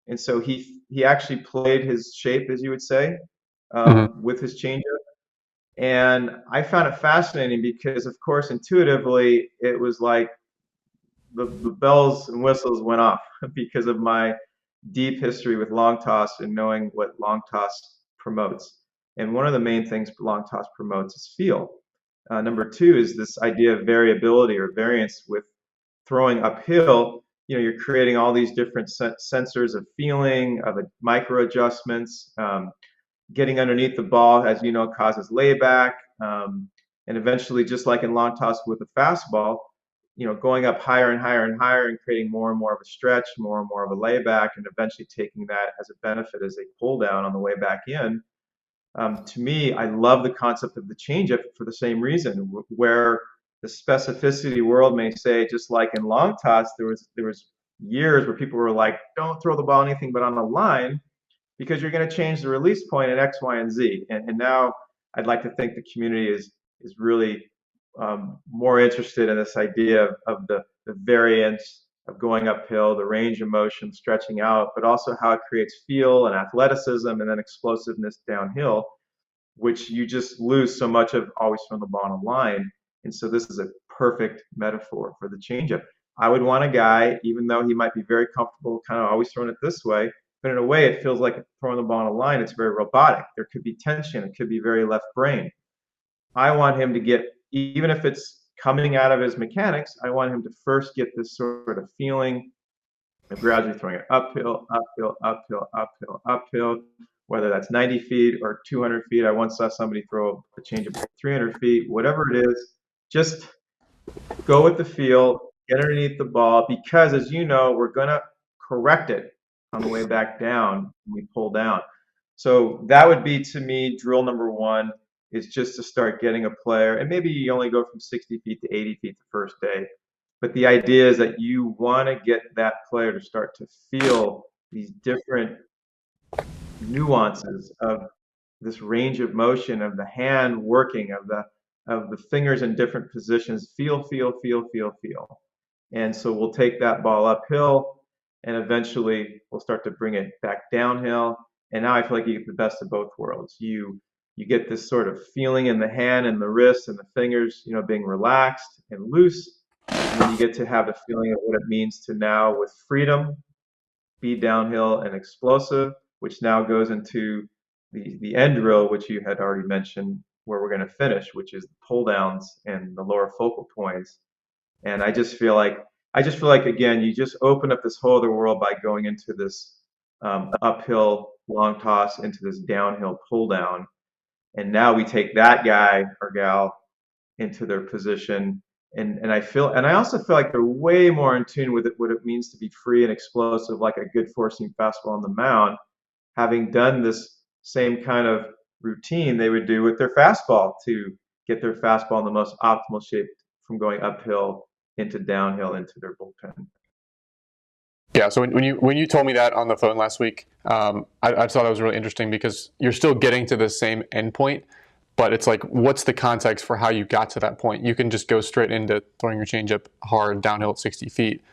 And so he actually played his shape, as you would say, Mm-hmm. with his changeup. And I found it fascinating because, of course, intuitively, it was like the bells and whistles went off because of my deep history with long toss and knowing what long toss promotes. And one of the main things long toss promotes is feel. Number two is this idea of variability or variance with throwing uphill. You're creating all these different sensors of feeling, of micro adjustments. Getting underneath the ball, as you know, causes layback. And eventually, just like in long toss with a fastball, going up higher and higher and higher and creating more and more of a stretch, more and more of a layback, and eventually taking that as a benefit as a pull down on the way back in. To me, I love the concept of the changeup for the same reason, where the specificity world may say, just like in long toss, there was years where people were like, don't throw the ball anything but on the line because you're going to change the release point at X, Y, and Z. And now I'd like to think the community is really more interested in this idea of the variance of going uphill, the range of motion, stretching out, but also how it creates feel and athleticism and then explosiveness downhill, which you just lose so much of always from the bottom line. And so this is a perfect metaphor for the changeup. I would want a guy, even though he might be very comfortable kind of always throwing it this way, but in a way it feels like throwing the ball on a line. It's very robotic. There could be tension. It could be very left brain. I want him to get, even if it's coming out of his mechanics, I want him to first get this sort of feeling of gradually throwing it uphill, uphill, uphill, uphill, uphill, whether that's 90 feet or 200 feet. I once saw somebody throw a change of 300 feet, whatever it is, just go with the feel, get underneath the ball, because as you know, we're going to correct it on the way back down when we pull down. So that would be, to me, drill number one is just to start getting a player, and maybe you only go from 60 feet to 80 feet the first day. But the idea is that you want to get that player to start to feel these different nuances of this range of motion, of the hand working, of the fingers in different positions. Feel, feel, feel, feel, feel. And so we'll take that ball uphill, and eventually we'll start to bring it back downhill. And now I feel like you get the best of both worlds. You get this sort of feeling in the hand and the wrist and the fingers, being relaxed and loose. And then you get to have the feeling of what it means to now, with freedom, be downhill and explosive, which now goes into the end drill, which you had already mentioned, where we're going to finish, which is the pull downs and the lower focal points. And I just feel like again, you just open up this whole other world by going into this uphill long toss into this downhill pull down. And now we take that guy or gal into their position. And I also feel like they're way more in tune with what it means to be free and explosive, like a good four seam fastball on the mound, having done this same kind of routine they would do with their fastball to get their fastball in the most optimal shape from going uphill into downhill into their bullpen. Yeah. So when you told me that on the phone last week, I thought that was really interesting because you're still getting to the same endpoint, But it's like, what's the context for how you got to that point? You can just go straight into throwing your changeup hard downhill at 60 feet.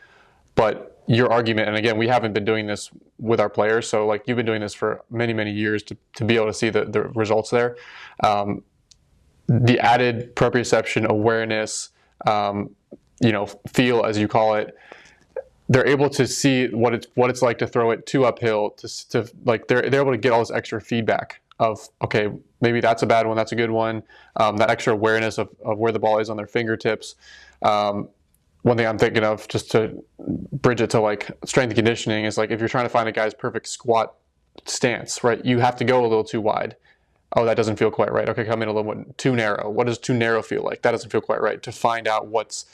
But your argument, and again, we haven't been doing this with our players, so like you've been doing this for many, many years to be able to see the results there. The added proprioception, awareness, feel, as you call it, they're able to see what it's like to throw it two uphill, to like they're able to get all this extra feedback of, okay, maybe that's a bad one, that's a good one. That extra awareness of where the ball is on their fingertips. One thing I'm thinking of, just to bridge it to like strength and conditioning, is like if you're trying to find a guy's perfect squat stance, right? You have to go a little too wide. Oh, that doesn't feel quite right. Okay, come in a little bit too narrow. What does too narrow feel like? That doesn't feel quite right, to find out what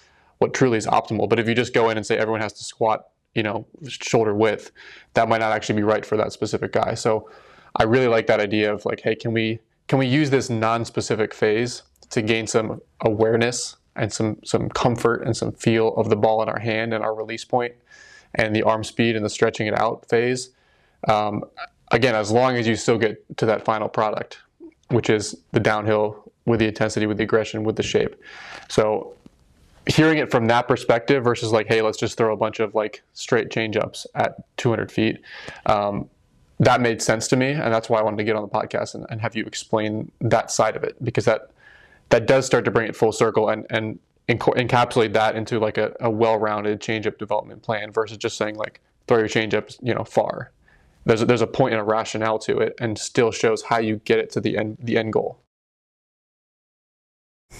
truly is optimal. But if you just go in and say everyone has to squat, shoulder width, that might not actually be right for that specific guy. So I really like that idea of like, hey, can we use this non-specific phase to gain some awareness and some comfort and some feel of the ball in our hand and our release point and the arm speed and the stretching it out phase. Again, as long as you still get to that final product, which is the downhill with the intensity, with the aggression, with the shape. So hearing it from that perspective versus like, hey, let's just throw a bunch of like straight change ups at 200 feet. That made sense to me. And that's why I wanted to get on the podcast and have you explain that side of it, because that does start to bring it full circle and encapsulate that into like a well-rounded change-up development plan versus just saying like throw your change-ups far. There's a point and a rationale to it, and still shows how you get it to the end goal.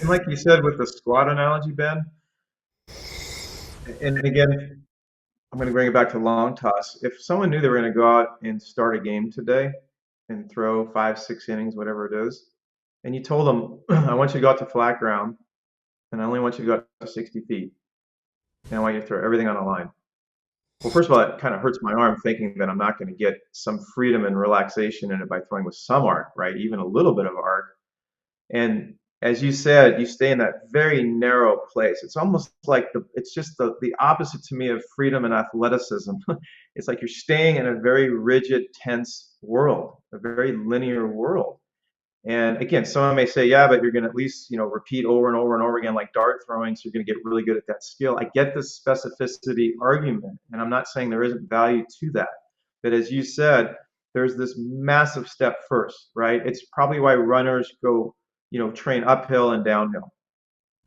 And like you said with the squat analogy, Ben, and again, I'm going to bring it back to long toss. If someone knew they were going to go out and start a game today and throw 5, 6 innings, whatever it is, and you told them, I want you to go out to flat ground, and I only want you to go out to 60 feet, and I want you to throw everything on the line. Well, first of all, it kind of hurts my arm thinking that I'm not going to get some freedom and relaxation in it by throwing with some arc, right? Even a little bit of arc. And as you said, you stay in that very narrow place. It's almost like it's just the opposite to me of freedom and athleticism. It's like you're staying in a very rigid, tense world, a very linear world. And again, someone may say, yeah, but you're going to at least, repeat over and over and over again, like dart throwing, so you're going to get really good at that skill. I get the specificity argument, and I'm not saying there isn't value to that. But as you said, there's this massive step first, right? It's probably why runners go, train uphill and downhill,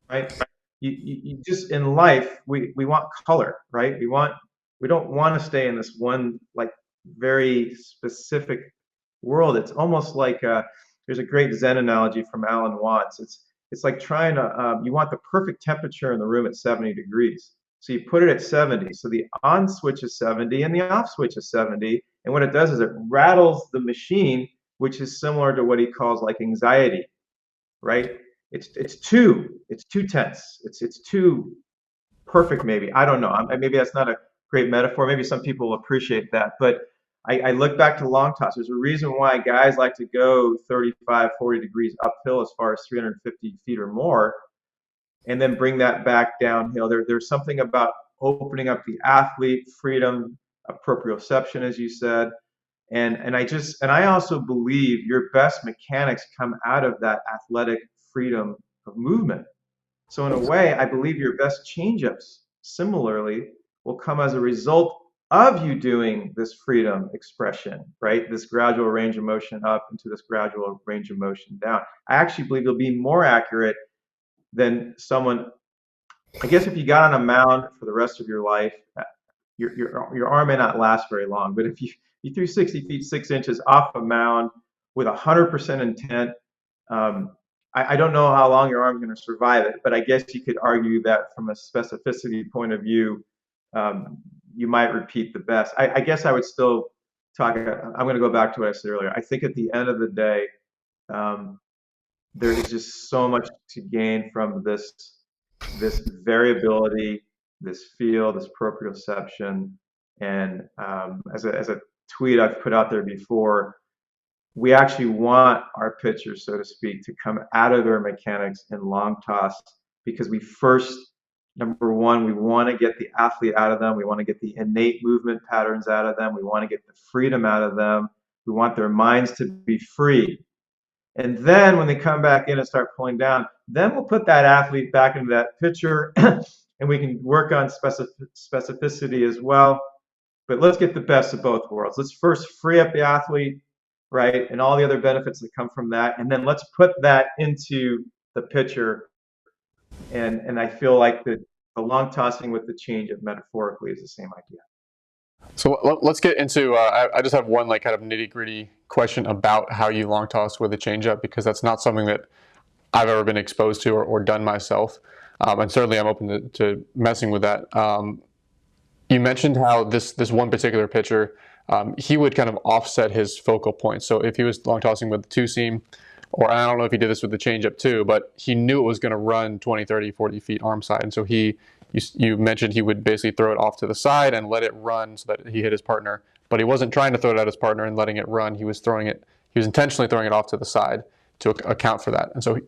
right? You just, in life, we want color, right? We don't want to stay in this one like very specific world. It's almost like there's a great Zen analogy from Alan Watts. It's like trying to you want the perfect temperature in the room at 70 degrees. So you put it at 70. So the on switch is 70 and the off switch is 70. And what it does is it rattles the machine, which is similar to what he calls like anxiety, right? It's too tense. It's too perfect, maybe. I don't know. Maybe that's not a great metaphor. Maybe some people will appreciate that. But I look back to long toss. There's a reason why guys like to go 35, 40 degrees uphill as far as 350 feet or more, and then bring that back downhill. There's something about opening up the athlete, freedom, proprioception, as you said. And I also believe your best mechanics come out of that athletic freedom of movement. So in a way, I believe your best changeups similarly will come as a result of you doing this freedom expression, right? This gradual range of motion up into this gradual range of motion down. I actually believe it'll be more accurate than someone. I guess if you got on a mound for the rest of your life, your arm may not last very long. But if you threw 60 feet 6 inches off a mound with 100% intent, I don't know how long your arm's going to survive it, but I guess you could argue that from a specificity point of view, you might repeat the best. I guess I would still talk. I'm going to go back to what I said earlier. I think at the end of the day, there is just so much to gain from this variability, this feel, this proprioception, and as a tweet I've put out there before, we actually want our pitchers, so to speak, to come out of their mechanics in long toss because number one, we want to get the athlete out of them. We want to get the innate movement patterns out of them. We want to get the freedom out of them. We want their minds to be free. And then when they come back in and start pulling down, then we'll put that athlete back into that pitcher and we can work on specificity as well. But let's get the best of both worlds. Let's first free up the athlete, right, and all the other benefits that come from that. And then let's put that into the pitcher. And I feel like the long tossing with the changeup metaphorically is the same idea. So let's get into. I just have one like kind of nitty gritty question about how you long toss with a changeup, because that's not something that I've ever been exposed to or done myself, and certainly I'm open to messing with that. You mentioned how this one particular pitcher, he would kind of offset his focal point. So if he was long tossing with the two seam, or I don't know if he did this with the changeup too, but he knew it was going to run 20, 30, 40 feet arm side, and so you mentioned he would basically throw it off to the side and let it run so that he hit his partner. But he wasn't trying to throw it at his partner and letting it run. He was intentionally throwing it off to the side to account for that. And so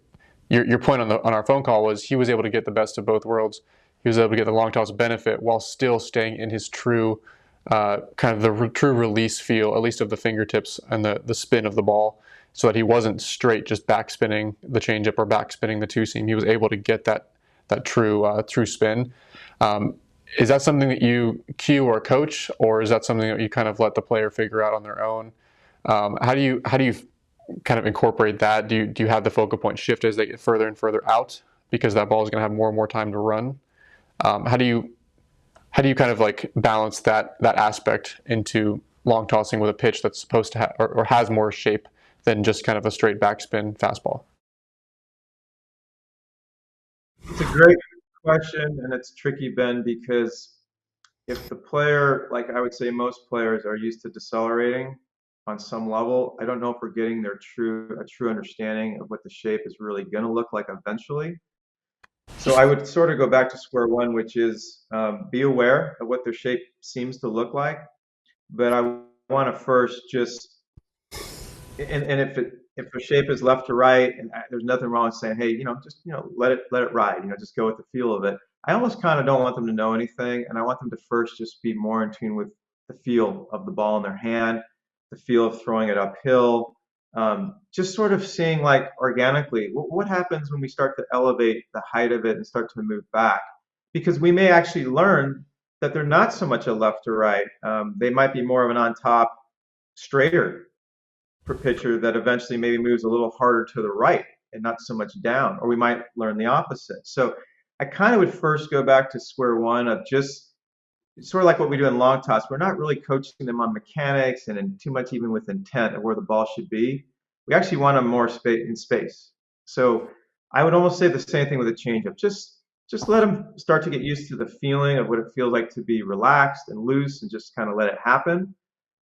your point on our phone call was he was able to get the best of both worlds. He was able to get the long toss benefit while still staying in his true true release feel, at least of the fingertips and the spin of the ball, so that he wasn't straight just back spinning the changeup or back spinning the two seam. He was able to get that true spin. Is that something that you cue or coach, or is that something that you kind of let the player figure out on their own? How do you kind of incorporate that? Do you have the focal point shift as they get further and further out, because that ball is going to have more and more time to run? How do you kind of like balance that aspect into long tossing with a pitch that's supposed to have or has more shape than just kind of a straight backspin fastball? It's a great question, and it's tricky, Ben, because if the player, like I would say most players are used to decelerating on some level, I don't know if we're getting a true understanding of what the shape is really going to look like eventually. So I would sort of go back to square one, which is be aware of what their shape seems to look like. But I want to first just, and if the shape is left to right, and there's nothing wrong with saying, hey, just let it ride, just go with the feel of it. I almost kind of don't want them to know anything, and I want them to first just be more in tune with the feel of the ball in their hand, the feel of throwing it uphill, just sort of seeing like organically what happens when we start to elevate the height of it and start to move back, because we may actually learn that they're not so much a left to right. They might be more of an on top, straighter per pitcher that eventually maybe moves a little harder to the right and not so much down, or we might learn the opposite. So I kind of would first go back to square one of just sort of like what we do in long toss. We're not really coaching them on mechanics and in too much even with intent of where the ball should be. We actually want them more in space. So I would almost say the same thing with a changeup. Just let them start to get used to the feeling of what it feels like to be relaxed and loose, and just kind of let it happen.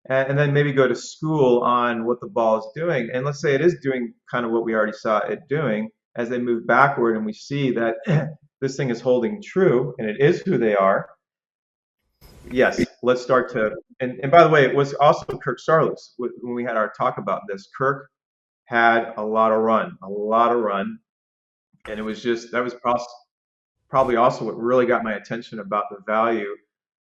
And then maybe go to school on what the ball is doing. And let's say it is doing kind of what we already saw it doing. As they move backward and we see that this thing is holding true and it is who they are, yes, let's start to. And by the way, it was also Kirk Saarloos when we had our talk about this. Kirk had a lot of run, and it was just that was probably also what really got my attention about the value,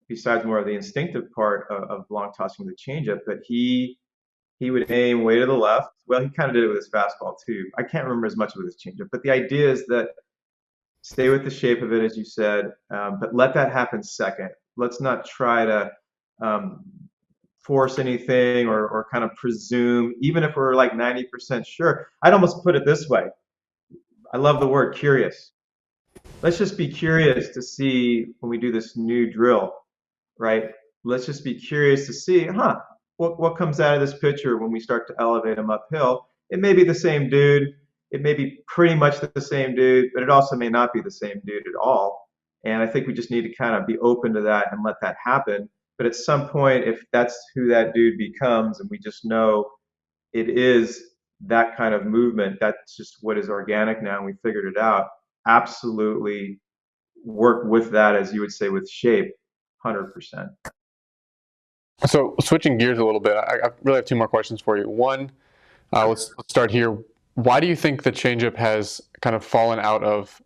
besides more of the instinctive part of long tossing with the changeup, that he would aim way to the left. Well, he kind of did it with his fastball too. I can't remember as much with his changeup, but the idea is that stay with the shape of it, as you said, but let that happen second. Let's not try to force anything or kind of presume, even if we're like 90% sure. I'd almost put it this way. I love the word curious. Let's just be curious to see when we do this new drill, right? Let's just be curious to see, what comes out of this pitcher when we start to elevate him uphill. It may be the same dude. It may be pretty much the same dude, but it also may not be the same dude at all. And I think we just need to kind of be open to that and let that happen. But at some point, if that's who that dude becomes, and we just know it is that kind of movement, that's just what is organic now, and we figured it out, absolutely work with that, as you would say, with shape, 100%. So switching gears a little bit, I really have two more questions for you. One, let's start here. Why do you think the changeup has kind of fallen out of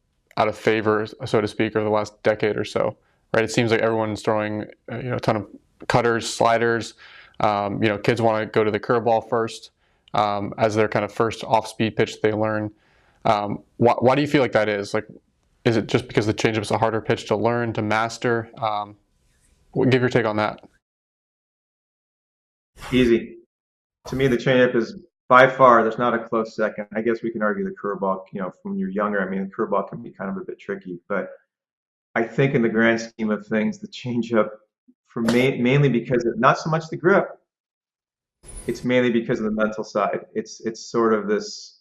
favor, so to speak, over the last decade or so? Right, it seems like everyone's throwing a ton of cutters, sliders. Kids want to go to the curveball first. as their kind of first off-speed pitch they learn. Why do you feel like that is? Like, is it just because the changeup is a harder pitch to learn, to master? Give your take on that. Easy. To me, the changeup is by far, there's not a close second. I guess we can argue the curveball, from when you're younger. I mean, the curveball can be kind of a bit tricky, but I think in the grand scheme of things, the changeup, mainly because of not so much the grip, it's mainly because of the mental side. It's sort of this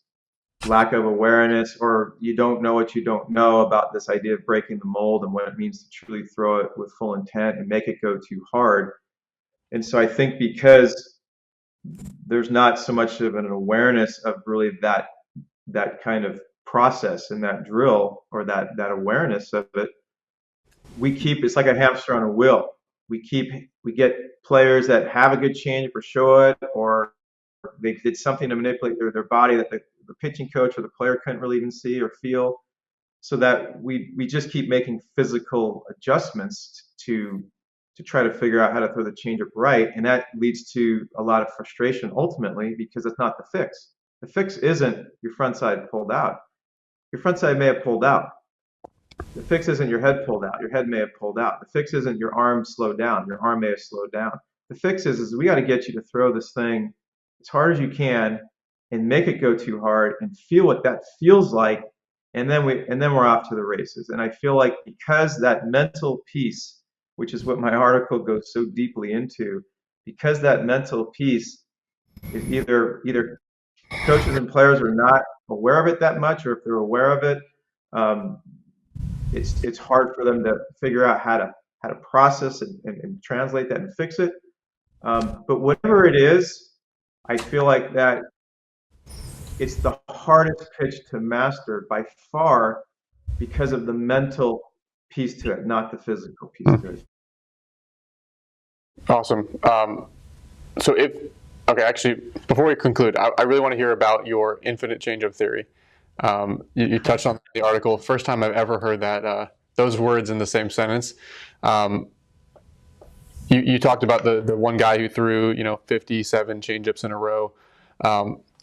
lack of awareness, or you don't know what you don't know about this idea of breaking the mold and what it means to truly throw it with full intent and make it go too hard. And so I think because there's not so much of an awareness of really that kind of process and that drill, or that awareness of it, it's like a hamster on a wheel. We get players that have a good change or show it, or they did something to manipulate their body that the pitching coach or the player couldn't really even see or feel, so that we just keep making physical adjustments to try to figure out how to throw the changeup right, and that leads to a lot of frustration ultimately, because it's not the fix. The fix isn't your front side pulled out. Your front side may have pulled out. The fix isn't your head pulled out. Your head may have pulled out. The fix isn't your arm slowed down. Your arm may have slowed down. The fix is we got to get you to throw this thing as hard as you can and make it go too hard and feel what that feels like, and then we're off to the races. And I feel like because that mental piece, which is what my article goes so deeply into, because that mental piece is either coaches and players are not aware of it that much, or if they're aware of it, it's hard for them to figure out how to process and translate that and fix it. But whatever it is, I feel like that it's the hardest pitch to master by far, because of the mental piece to it, not the physical piece to it. Awesome. So actually, before we conclude, I really want to hear about your infinite changeup theory. You touched on the article. First time I've ever heard that those words in the same sentence. You talked about the one guy who threw 57 changeups in a row.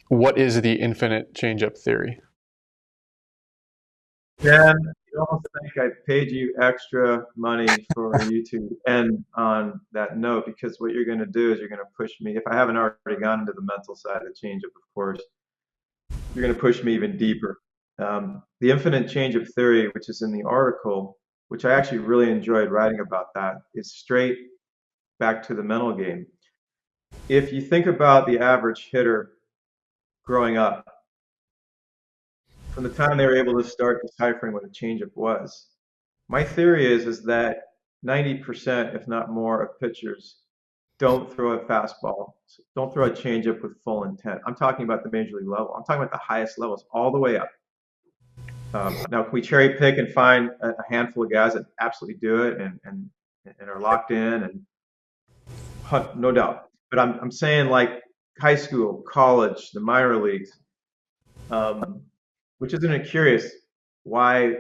What is the infinite changeup theory? Dan, you almost think I paid you extra money for you to end on that note, because what you're going to do is you're going to push me. If I haven't already gone into the mental side of changeup, of course, you're going to push me even deeper. The infinite changeup theory, which is in the article, which I actually really enjoyed writing about, that is straight back to the mental game. If you think about the average hitter growing up, from the time they were able to start deciphering what a changeup was, my theory is that 90%, if not more, of pitchers don't throw a fastball, don't throw a changeup with full intent. I'm talking about the major league level. I'm talking about the highest levels, all the way up. Now, can we cherry pick and find a handful of guys that absolutely do it and are locked in, and no doubt. But I'm saying, like, high school, college, the minor leagues, which isn't it curious why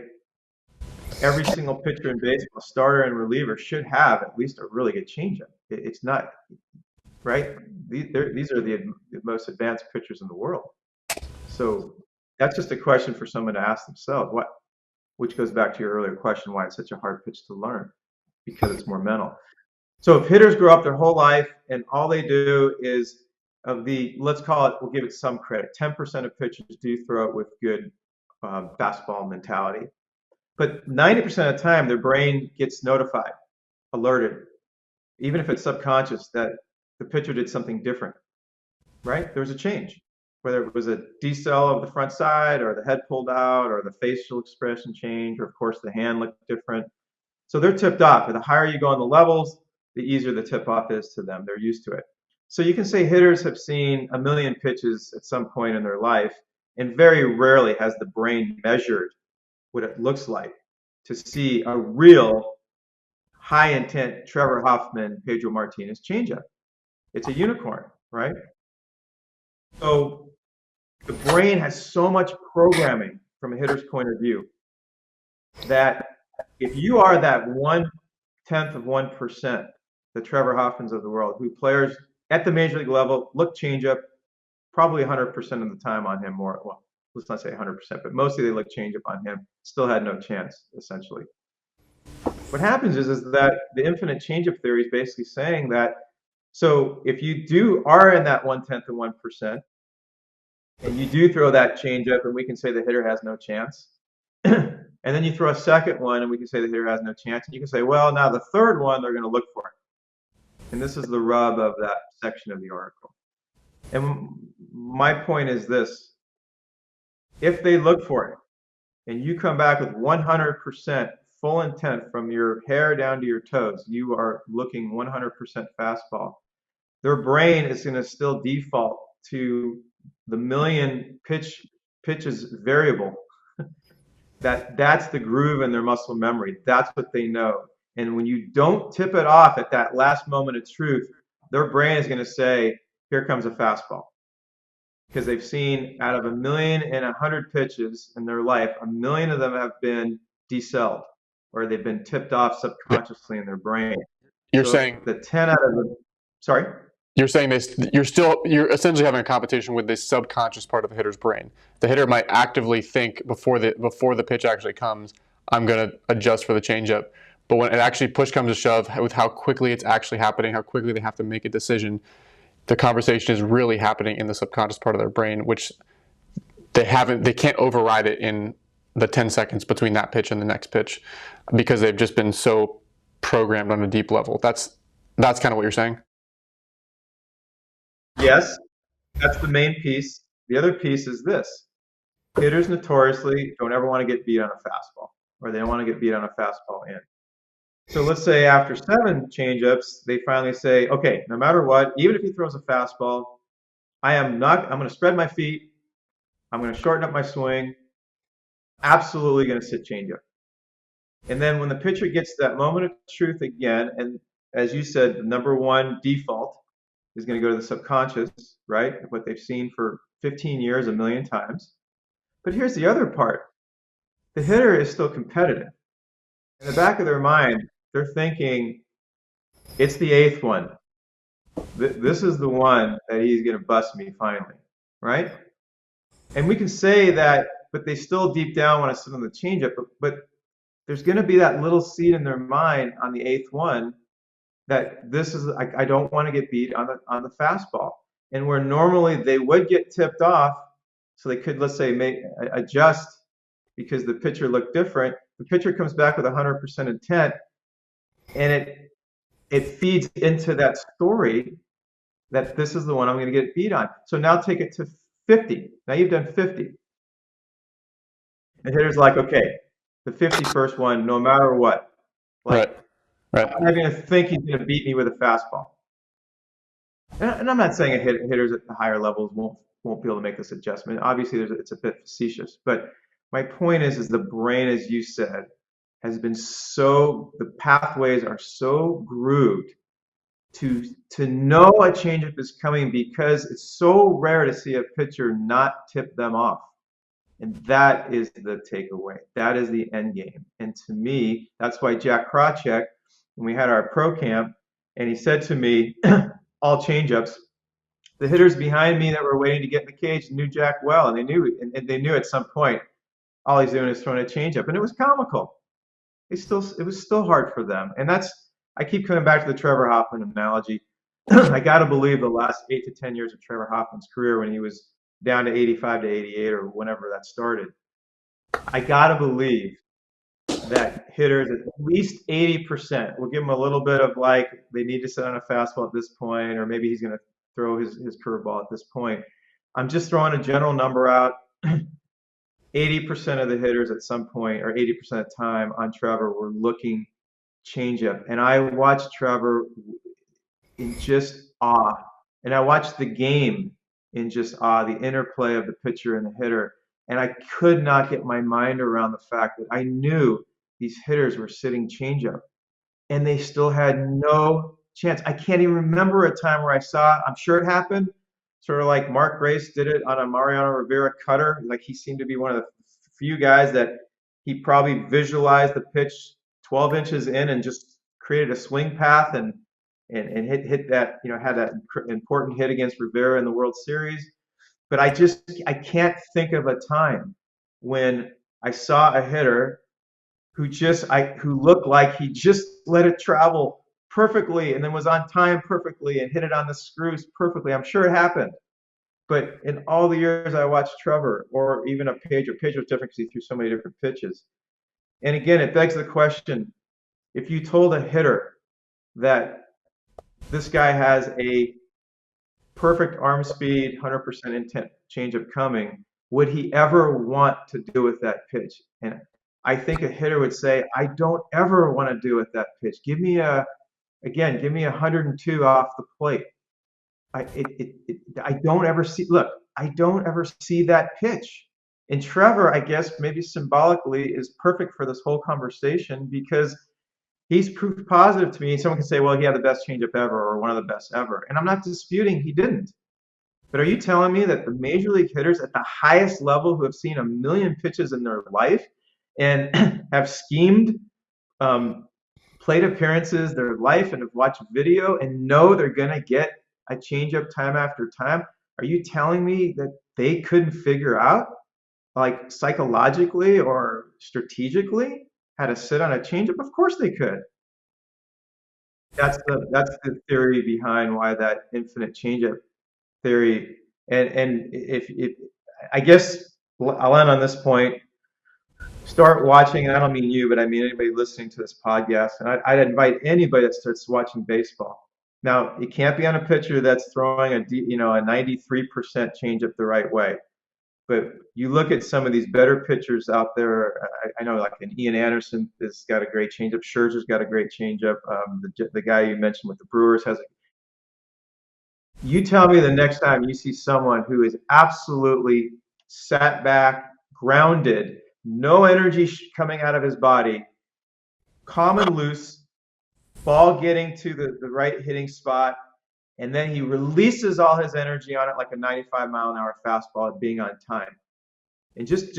every single pitcher in baseball, starter and reliever, should have at least a really good changeup. It's not right. These are the most advanced pitchers in the world. So that's just a question for someone to ask themselves. Which goes back to your earlier question, why it's such a hard pitch to learn, because it's more mental. So if hitters grow up their whole life and all they do is, let's call it, we'll give it some credit, 10% of pitchers do throw it with good fastball mentality. But 90% of the time, their brain gets notified, alerted, even if it's subconscious, that the pitcher did something different, right? There was a change, whether it was a decel of the front side, or the head pulled out, or the facial expression change, or of course the hand looked different. So they're tipped off. And the higher you go on the levels, the easier the tip off is to them. They're used to it. So you can say hitters have seen a million pitches at some point in their life, and very rarely has the brain measured what it looks like to see a real high intent Trevor Hoffman, Pedro Martinez changeup. It's a unicorn, right? So the brain has so much programming from a hitter's point of view, that if you are that 1/10 of 1%, the Trevor Hoffmans of the world, who players at the major league level look changeup, probably 100% of the time on him, more, well, let's not say 100%, but mostly they looked changeup on him. Still had no chance, essentially. What happens is that the infinite changeup theory is basically saying that, so if you are in that 1/10 of 1%, and you do throw that changeup, and we can say the hitter has no chance, and then you throw a second one, and we can say the hitter has no chance, and you can say, well, now the third one they're going to look for it. And this is the rub of that section of the article. And my point is this: if they look for it, and you come back with 100% full intent from your hair down to your toes, you are looking 100% fastball, their brain is going to still default to the million pitches variable. That's the groove in their muscle memory. That's what they know. And when you don't tip it off at that last moment of truth, their brain is going to say, here comes a fastball. Because they've seen out of 1,100,000 pitches in their life, 1,000,000 of them have been decelled, or they've been tipped off subconsciously in their brain. You're So saying the 10 out of the, sorry? you're saying this. You're essentially having a competition with this subconscious part of the hitter's brain. The hitter might actively think before the pitch actually comes, I'm going to adjust for the changeup. But when it actually push comes to shove, with how quickly it's actually happening, how quickly they have to make a decision, the conversation is really happening in the subconscious part of their brain, which they can't override it in the 10 seconds between that pitch and the next pitch, because they've just been so programmed on a deep level. That's kind of what you're saying. Yes, that's the main piece. The other piece is this: hitters notoriously don't ever want to get beat on a fastball, or they don't want to get beat on a fastball in. So let's say after 7 changeups, they finally say, okay, no matter what, even if he throws a fastball, I'm going to spread my feet, I'm going to shorten up my swing, absolutely going to sit changeup. And then when the pitcher gets to that moment of truth again, and as you said, the number one default is going to go to the subconscious, right? What they've seen for 15 years, 1,000,000 times. But here's the other part: the hitter is still competitive. In the back of their mind, they're thinking, it's the 8th one. This is the one that he's going to bust me finally, right? And we can say that, but they still deep down want to sit on the changeup. But there's going to be that little seed in their mind on the 8th one that this is, I don't want to get beat on the fastball. And where normally they would get tipped off, so they could, let's say, adjust because the pitcher looked different. The pitcher comes back with 100% intent, and it feeds into that story that this is the one I'm going to get beat on. So now take it to 50. Now you've done 50. The hitter's like, okay, the 51st one, no matter what. Like, Right. I'm not going to think he's going to beat me with a fastball. And I'm not saying hitters at the higher levels won't be able to make this adjustment. Obviously, it's a bit facetious. But my point is the brain, as you said, has been the pathways are so grooved to know a changeup is coming, because it's so rare to see a pitcher not tip them off. And that is the takeaway. That is the end game. And to me, that's why Jack Krawczyk, when we had our pro camp, and he said to me, all changeups, the hitters behind me that were waiting to get in the cage knew Jack well, and they knew at some point all he's doing is throwing a changeup, and it was comical. It was still hard for them, and I keep coming back to the Trevor Hoffman analogy. I got to believe the last 8 to 10 years of Trevor Hoffman's career, when he was down to 85 to 88 or whenever that started, I got to believe that hitters at least 80%, will give him a little bit of like, they need to sit on a fastball at this point, or maybe he's going to throw his curveball at this point. I'm just throwing a general number out. 80% of the hitters at some point, or 80% of the time on Trevor, were looking changeup. And I watched Trevor in just awe. And I watched the game in just awe, the interplay of the pitcher and the hitter. And I could not get my mind around the fact that I knew these hitters were sitting changeup, and they still had no chance. I can't even remember a time where I saw, I'm sure it happened, sort of like Mark Grace did it on a Mariano Rivera cutter. Like, he seemed to be one of the few guys that he probably visualized the pitch 12 inches in and just created a swing path and hit that, had that important hit against Rivera in the World Series. But I can't think of a time when I saw a hitter who looked like he just let it travel perfectly and then was on time perfectly and hit it on the screws perfectly. I'm sure it happened. But in all the years I watched Trevor or even a Pedro was different because he threw so many different pitches. And again, it begs the question, if you told a hitter that this guy has a perfect arm speed, 100% intent changeup coming, would he ever want to do with that pitch? And I think a hitter would say, I don't ever want to do with that pitch. Give me 102 off the plate. I don't ever see, look, I don't ever see that pitch. And Trevor, I guess, maybe symbolically is perfect for this whole conversation because he's proof positive to me. Someone can say, well, he had the best changeup ever or one of the best ever. And I'm not disputing he didn't. But are you telling me that the major league hitters at the highest level who have seen a million pitches in their life and have schemed plate appearances their life and have watched video and know they're going to get a changeup time after time, are you telling me that they couldn't figure out, like psychologically or strategically, how to sit on a changeup? Of course they could. That's the theory behind why that infinite changeup theory. And if I guess I'll end on this point. Start watching, and I don't mean you, but I mean anybody listening to this podcast. And I'd invite anybody that starts watching baseball. Now, it can't be on a pitcher that's throwing a 93% changeup the right way. But you look at some of these better pitchers out there. I know like an Ian Anderson has got a great changeup. Scherzer's got a great changeup. The guy you mentioned with the Brewers has a. You tell me the next time you see someone who is absolutely sat back, grounded, no energy coming out of his body, calm and loose, ball getting to the right hitting spot, and then he releases all his energy on it like a 95-mile-an-hour fastball being on time. And just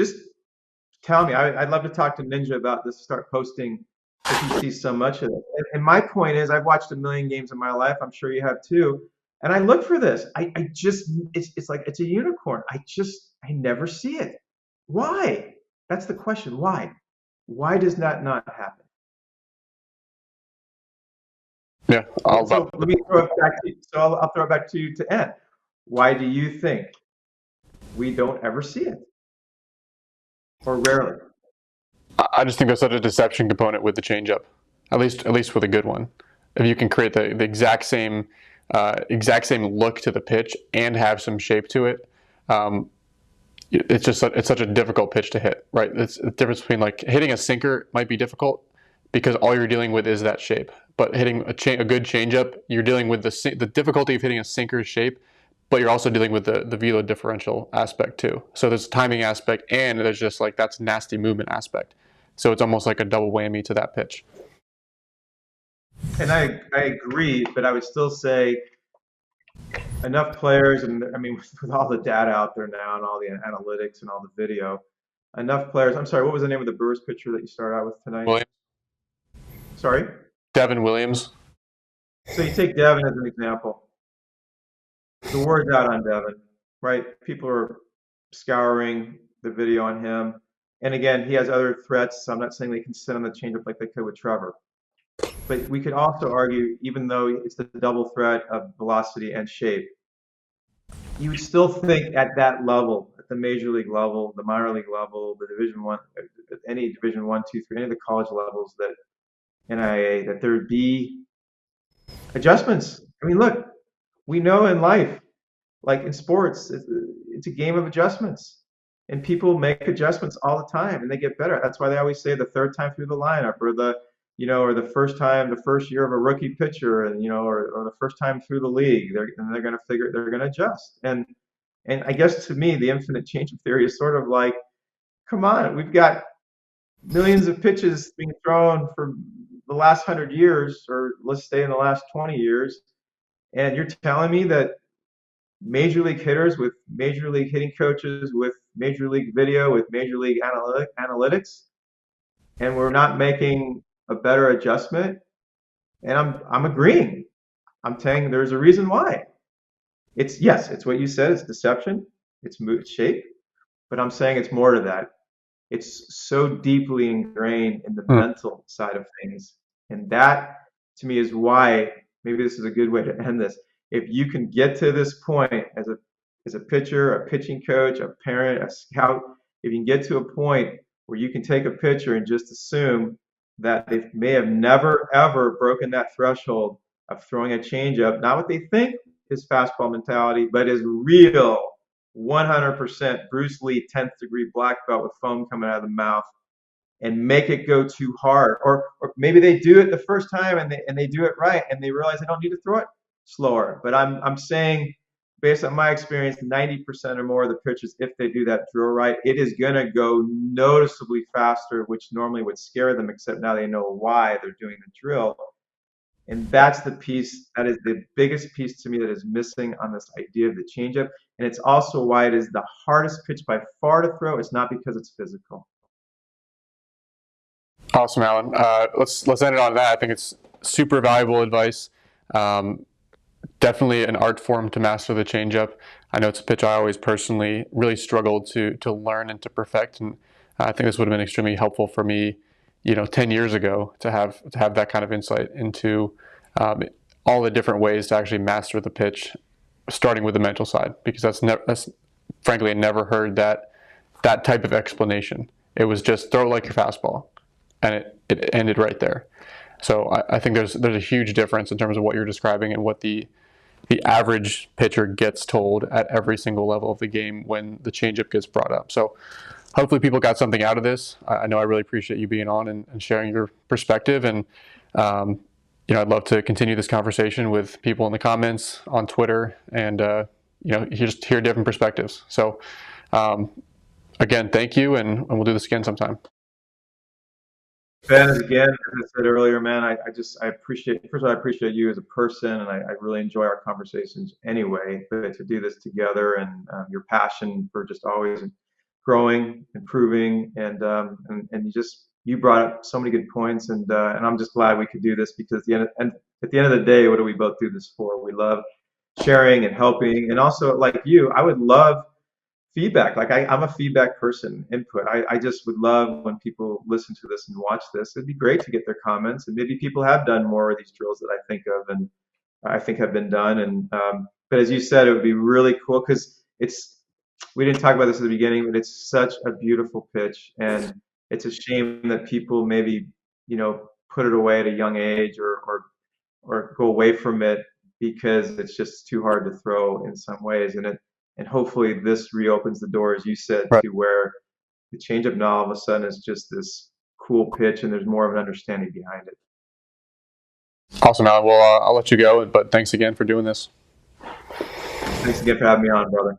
tell me, I'd love to talk to Ninja about this, start posting if he sees so much of it. And my point is, I've watched a million games in my life. I'm sure you have too. And I look for this. I just, it's like, it's a unicorn. I never see it. Why? That's the question. Why? Why does that not happen? Yeah, So let me throw it back to you. So I'll throw it back to you to end. Why do you think we don't ever see it? Or rarely? I just think there's such a deception component with the changeup, at least with a good one. If you can create the exact same look to the pitch and have some shape to it, it's such a difficult pitch to hit, right? It's the difference between like hitting a sinker might be difficult because all you're dealing with is that shape. But hitting a good changeup, you're dealing with the difficulty of hitting a sinker's shape, but you're also dealing with the velo differential aspect too. So there's a timing aspect and there's just like that's nasty movement aspect. So it's almost like a double whammy to that pitch. And I agree, but I would still say enough players, and I mean, with all the data out there now and all the analytics and all the video, enough players. I'm sorry, what was the name of the Brewers pitcher that you started out with tonight? Williams. Sorry? Devin Williams. So you take Devin as an example. The word's out on Devin, right? People are scouring the video on him. And again, he has other threats, so I'm not saying they can sit on the changeup like they could with Trevor. But we could also argue, even though it's the double threat of velocity and shape, you would still think at that level, at the major league level, the minor league level, the Division One, any Division One, Two, Three, any of the college levels that NIA, that there would be adjustments. I mean, look, we know in life, like in sports, it's a game of adjustments, and people make adjustments all the time, and they get better. That's why they always say the third time through the lineup, or or the first year of a rookie pitcher, and or the first time through the league, they're going to adjust. And I guess to me, the infinite changeup theory is sort of like, come on, we've got millions of pitches being thrown for the last 100 years, or let's say in the last 20 years, and you're telling me that major league hitters with major league hitting coaches, with major league video, with major league analytics, and we're not making a better adjustment? And I'm agreeing. I'm saying there's a reason why. It's what you said. It's deception. its shape, but I'm saying it's more to that. It's so deeply ingrained in the Hmm. mental side of things. And that to me is why maybe this is a good way to end this. If you can get to this point as a pitcher, a pitching coach, a parent, a scout, if you can get to a point where you can take a pitcher and just assume that they may have never ever broken that threshold of throwing a changeup, not what they think is fastball mentality, but is real 100% Bruce Lee 10th degree black belt with foam coming out of the mouth, and make it go too hard. Or maybe they do it the first time and they do it right and they realize they don't need to throw it slower. But I'm saying, based on my experience, 90% or more of the pitches, if they do that drill right, it is going to go noticeably faster, which normally would scare them, except now they know why they're doing the drill. And that's the piece that is the biggest piece to me that is missing on this idea of the changeup. And it's also why it is the hardest pitch by far to throw. It's not because it's physical. Awesome, Alan. Let's end it on that. I think it's super valuable advice. Um, Definitely an art form to master the changeup. I know it's a pitch I always personally really struggled to learn and to perfect, and I think this would have been extremely helpful for me, 10 years ago to have that kind of insight into um, all the different ways to actually master the pitch, starting with the mental side, because that's frankly I never heard that type of explanation. It was just throw it like your fastball, and it ended right there. So I think there's a huge difference in terms of what you're describing and what the average pitcher gets told at every single level of the game when the changeup gets brought up. So hopefully people got something out of this. I know I really appreciate you being on and sharing your perspective. And um, I'd love to continue this conversation with people in the comments on Twitter and just hear different perspectives. So um, again, thank you, and we'll do this again sometime. Ben, again, as I said earlier, man, I appreciate, first of all, I appreciate you as a person, and I really enjoy our conversations anyway. But to do this together and your passion for just always growing, improving, and you brought up so many good points, and I'm just glad we could do this because at the end of the day, what do we both do this for? We love sharing and helping, and also like you, I would love feedback. Like I'm a feedback person, input. I just would love when people listen to this and watch this. It'd be great to get their comments, and maybe people have done more of these drills that I think of and I think have been done. And but as you said, it would be really cool because we didn't talk about this at the beginning, but it's such a beautiful pitch, and it's a shame that people maybe put it away at a young age or go away from it because it's just too hard to throw in some ways. And hopefully this reopens the door, as you said, Right. to where the changeup now all of a sudden is just this cool pitch and there's more of an understanding behind it. Awesome, Alan. Well, I'll let you go, but thanks again for doing this. Thanks again for having me on, brother.